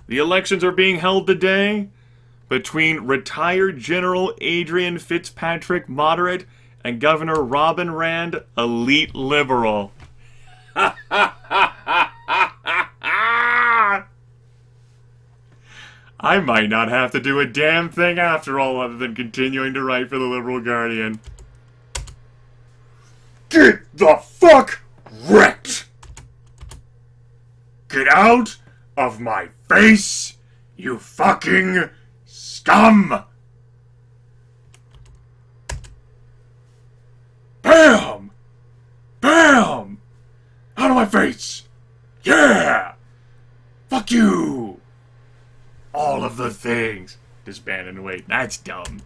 The elections are being held today between retired General Adrian Fitzpatrick, moderate, and Governor Robin Rand, elite liberal. I might not have to do a damn thing after all other than continuing to write for the Liberal Guardian. Get the fuck wrecked! Get out of my face, you fucking scum! Bam! Bam! Out of my face! Yeah! Fuck you! All of the things. Disband and wait. That's dumb.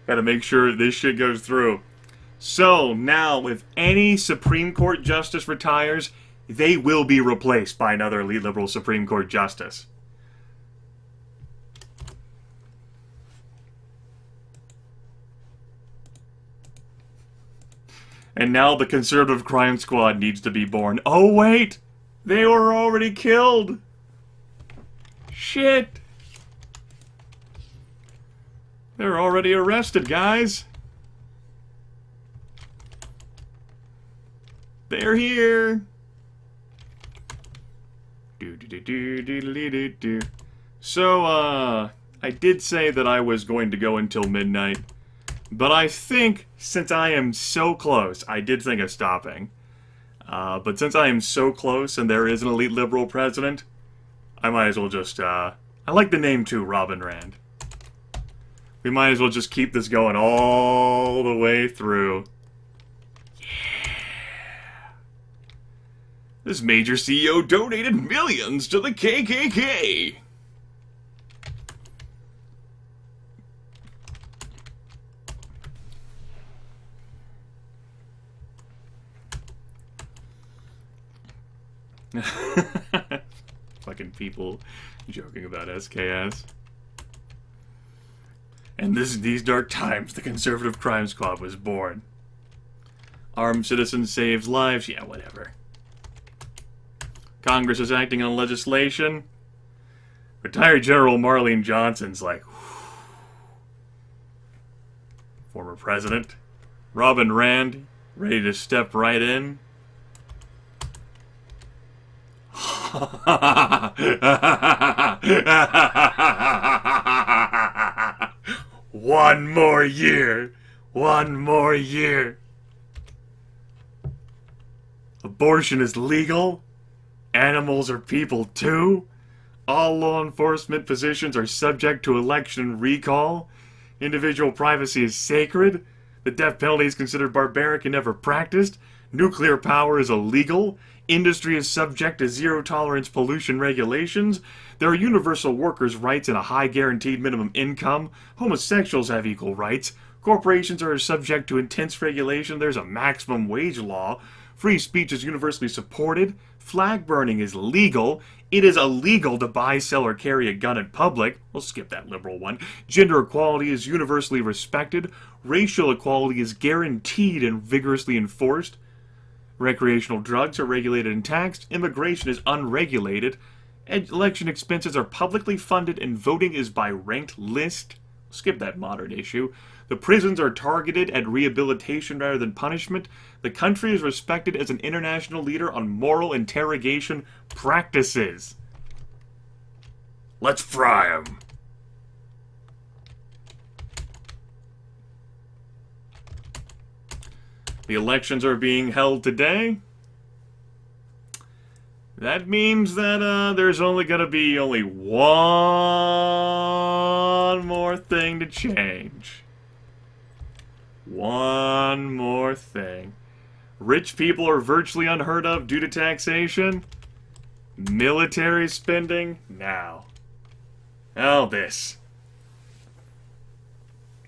Gotta make sure this shit goes through. So, now, if any Supreme Court justice retires, they will be replaced by another elite liberal Supreme Court justice. And now the conservative crime squad needs to be born. Oh, wait! They were already killed! Shit! They're already arrested, guys! They're here! So, I did say that I was going to go until midnight, but I think, since I am so close, I did think of stopping. But since I am so close and there is an elite liberal president, I might as well just, I like the name too, Robin Rand. We might as well just keep this going all the way through. Yeah. This major CEO donated millions to the KKK. Fucking people joking about SKS. And these dark times, the Conservative Crime Squad was born. Armed citizens saves lives, yeah, whatever. Congress is acting on legislation. Retired General Marlene Johnson's like, whew. Former president. Robin Rand, ready to step right in. One more year. One more year. Abortion is legal. Animals are people too. All law enforcement positions are subject to election recall. Individual privacy is sacred. The death penalty is considered barbaric and never practiced. Nuclear power is illegal. Industry is subject to zero-tolerance pollution regulations. There are universal workers' rights and a high guaranteed minimum income. Homosexuals have equal rights. Corporations are subject to intense regulation. There's a maximum wage law. Free speech is universally supported. Flag burning is legal. It is illegal to buy, sell, or carry a gun in public. We'll skip that liberal one. Gender equality is universally respected. Racial equality is guaranteed and vigorously enforced. Recreational drugs are regulated and taxed. Immigration is unregulated. Election expenses are publicly funded and voting is by ranked list. Skip that modern issue. The prisons are targeted at rehabilitation rather than punishment. The country is respected as an international leader on moral interrogation practices. Let's fry 'em. The elections are being held today. That means that there's only going to be one more thing to change. One more thing. Rich people are virtually unheard of due to taxation. Military spending? Now. All this.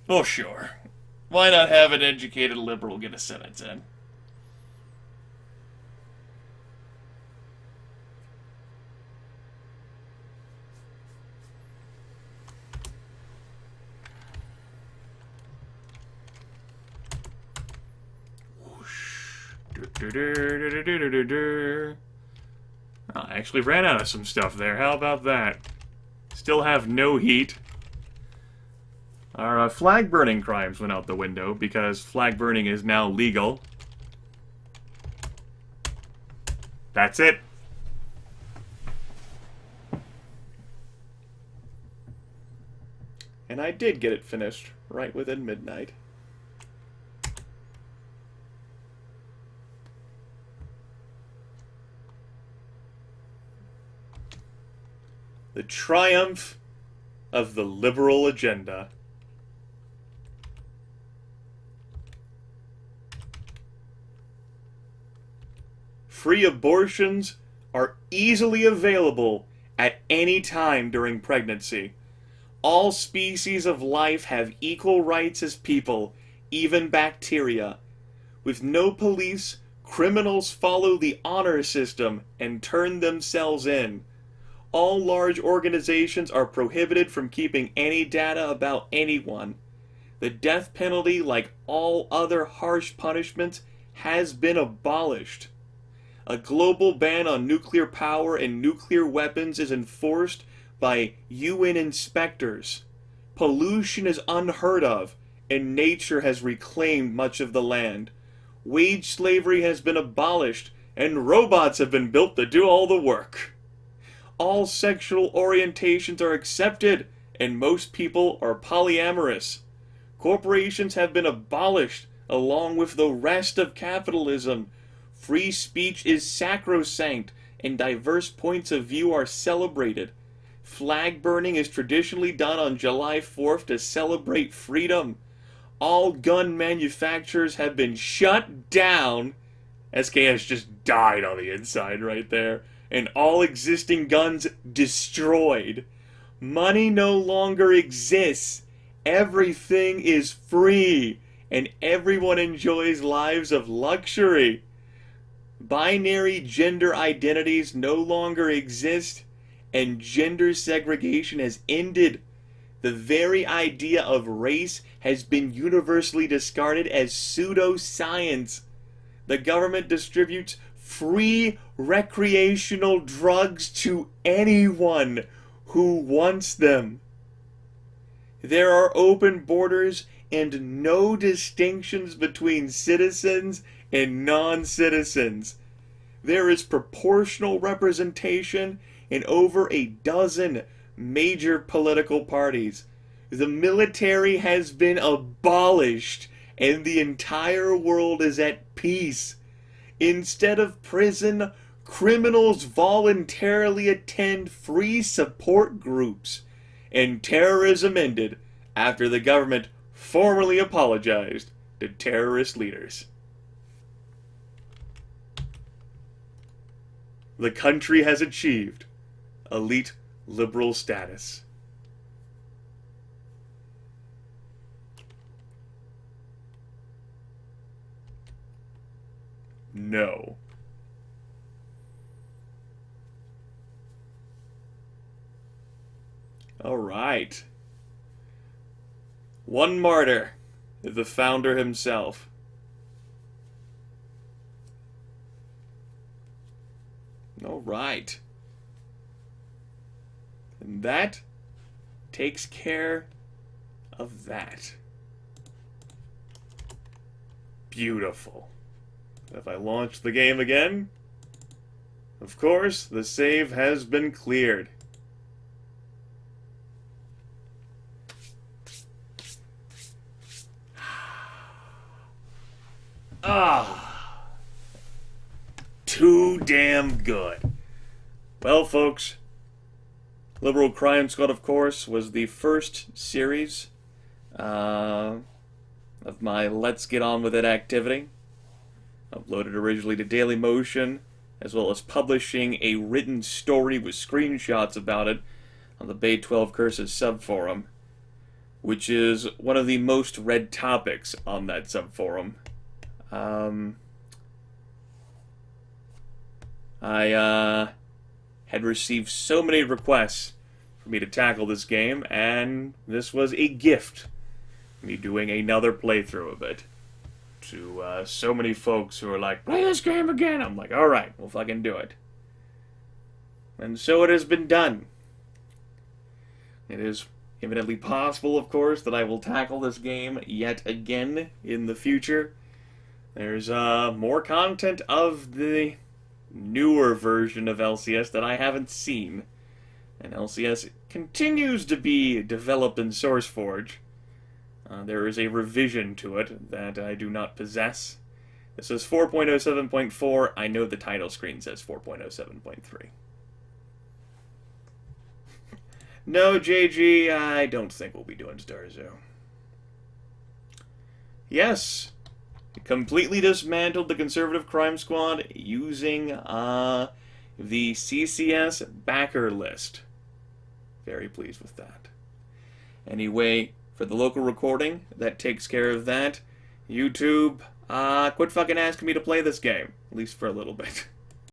Oh, sure. Why not have an educated liberal get a sentence in? Oh, I actually ran out of some stuff there. How about that? Still have no heat. Our flag burning crimes went out the window because flag burning is now legal. That's it. And I did get it finished right within midnight. The triumph of the liberal agenda. Free abortions are easily available at any time during pregnancy. All species of life have equal rights as people, even bacteria. With no police, criminals follow the honor system and turn themselves in. All large organizations are prohibited from keeping any data about anyone. The death penalty, like all other harsh punishments, has been abolished. A global ban on nuclear power and nuclear weapons is enforced by UN inspectors. Pollution is unheard of, and nature has reclaimed much of the land. Wage slavery has been abolished, and robots have been built to do all the work. All sexual orientations are accepted, and most people are polyamorous. Corporations have been abolished, along with the rest of capitalism. Free speech is sacrosanct, and diverse points of view are celebrated. Flag burning is traditionally done on July 4th to celebrate freedom. All gun manufacturers have been shut down. SKS just died on the inside right there. And all existing guns destroyed. Money no longer exists. Everything is free. And everyone enjoys lives of luxury. Binary gender identities no longer exist. And gender segregation has ended. The very idea of race has been universally discarded as pseudoscience. The government distributes free recreational drugs to anyone who wants them. There are open borders and no distinctions between citizens and non-citizens. There is proportional representation in over a dozen major political parties. The military has been abolished and the entire world is at peace. Instead of prison, criminals voluntarily attend free support groups. And terrorism ended after the government formally apologized to terrorist leaders. The country has achieved elite liberal status. No. All right. One martyr, the founder himself. All right. And that takes care of that. Beautiful. If I launch the game again, of course, the save has been cleared. Ah, too damn good. Well, folks, Liberal Crime Squad, of course, was the first series of my Let's Get On With It activity. Uploaded originally to Dailymotion, as well as publishing a written story with screenshots about it on the Bay 12 Curses subforum, which is one of the most read topics on that subforum. I had received so many requests for me to tackle this game, and this was a gift, me doing another playthrough of it. To so many folks who are like, play this game again. I'm like, alright, we'll fucking do it. And so it has been done. It is evidently possible, of course, that I will tackle this game yet again in the future. There's more content of the newer version of LCS that I haven't seen. And LCS continues to be developed in SourceForge. There is a revision to it that I do not possess. This is 4.07.4. I know the title screen says 4.07.3. No, JG, I don't think we'll be doing Starzo. Yes, completely dismantled the Conservative Crime Squad using the CCS backer list. Very pleased with that. Anyway, for the local recording, that takes care of that. YouTube, quit fucking asking me to play this game, at least for a little bit.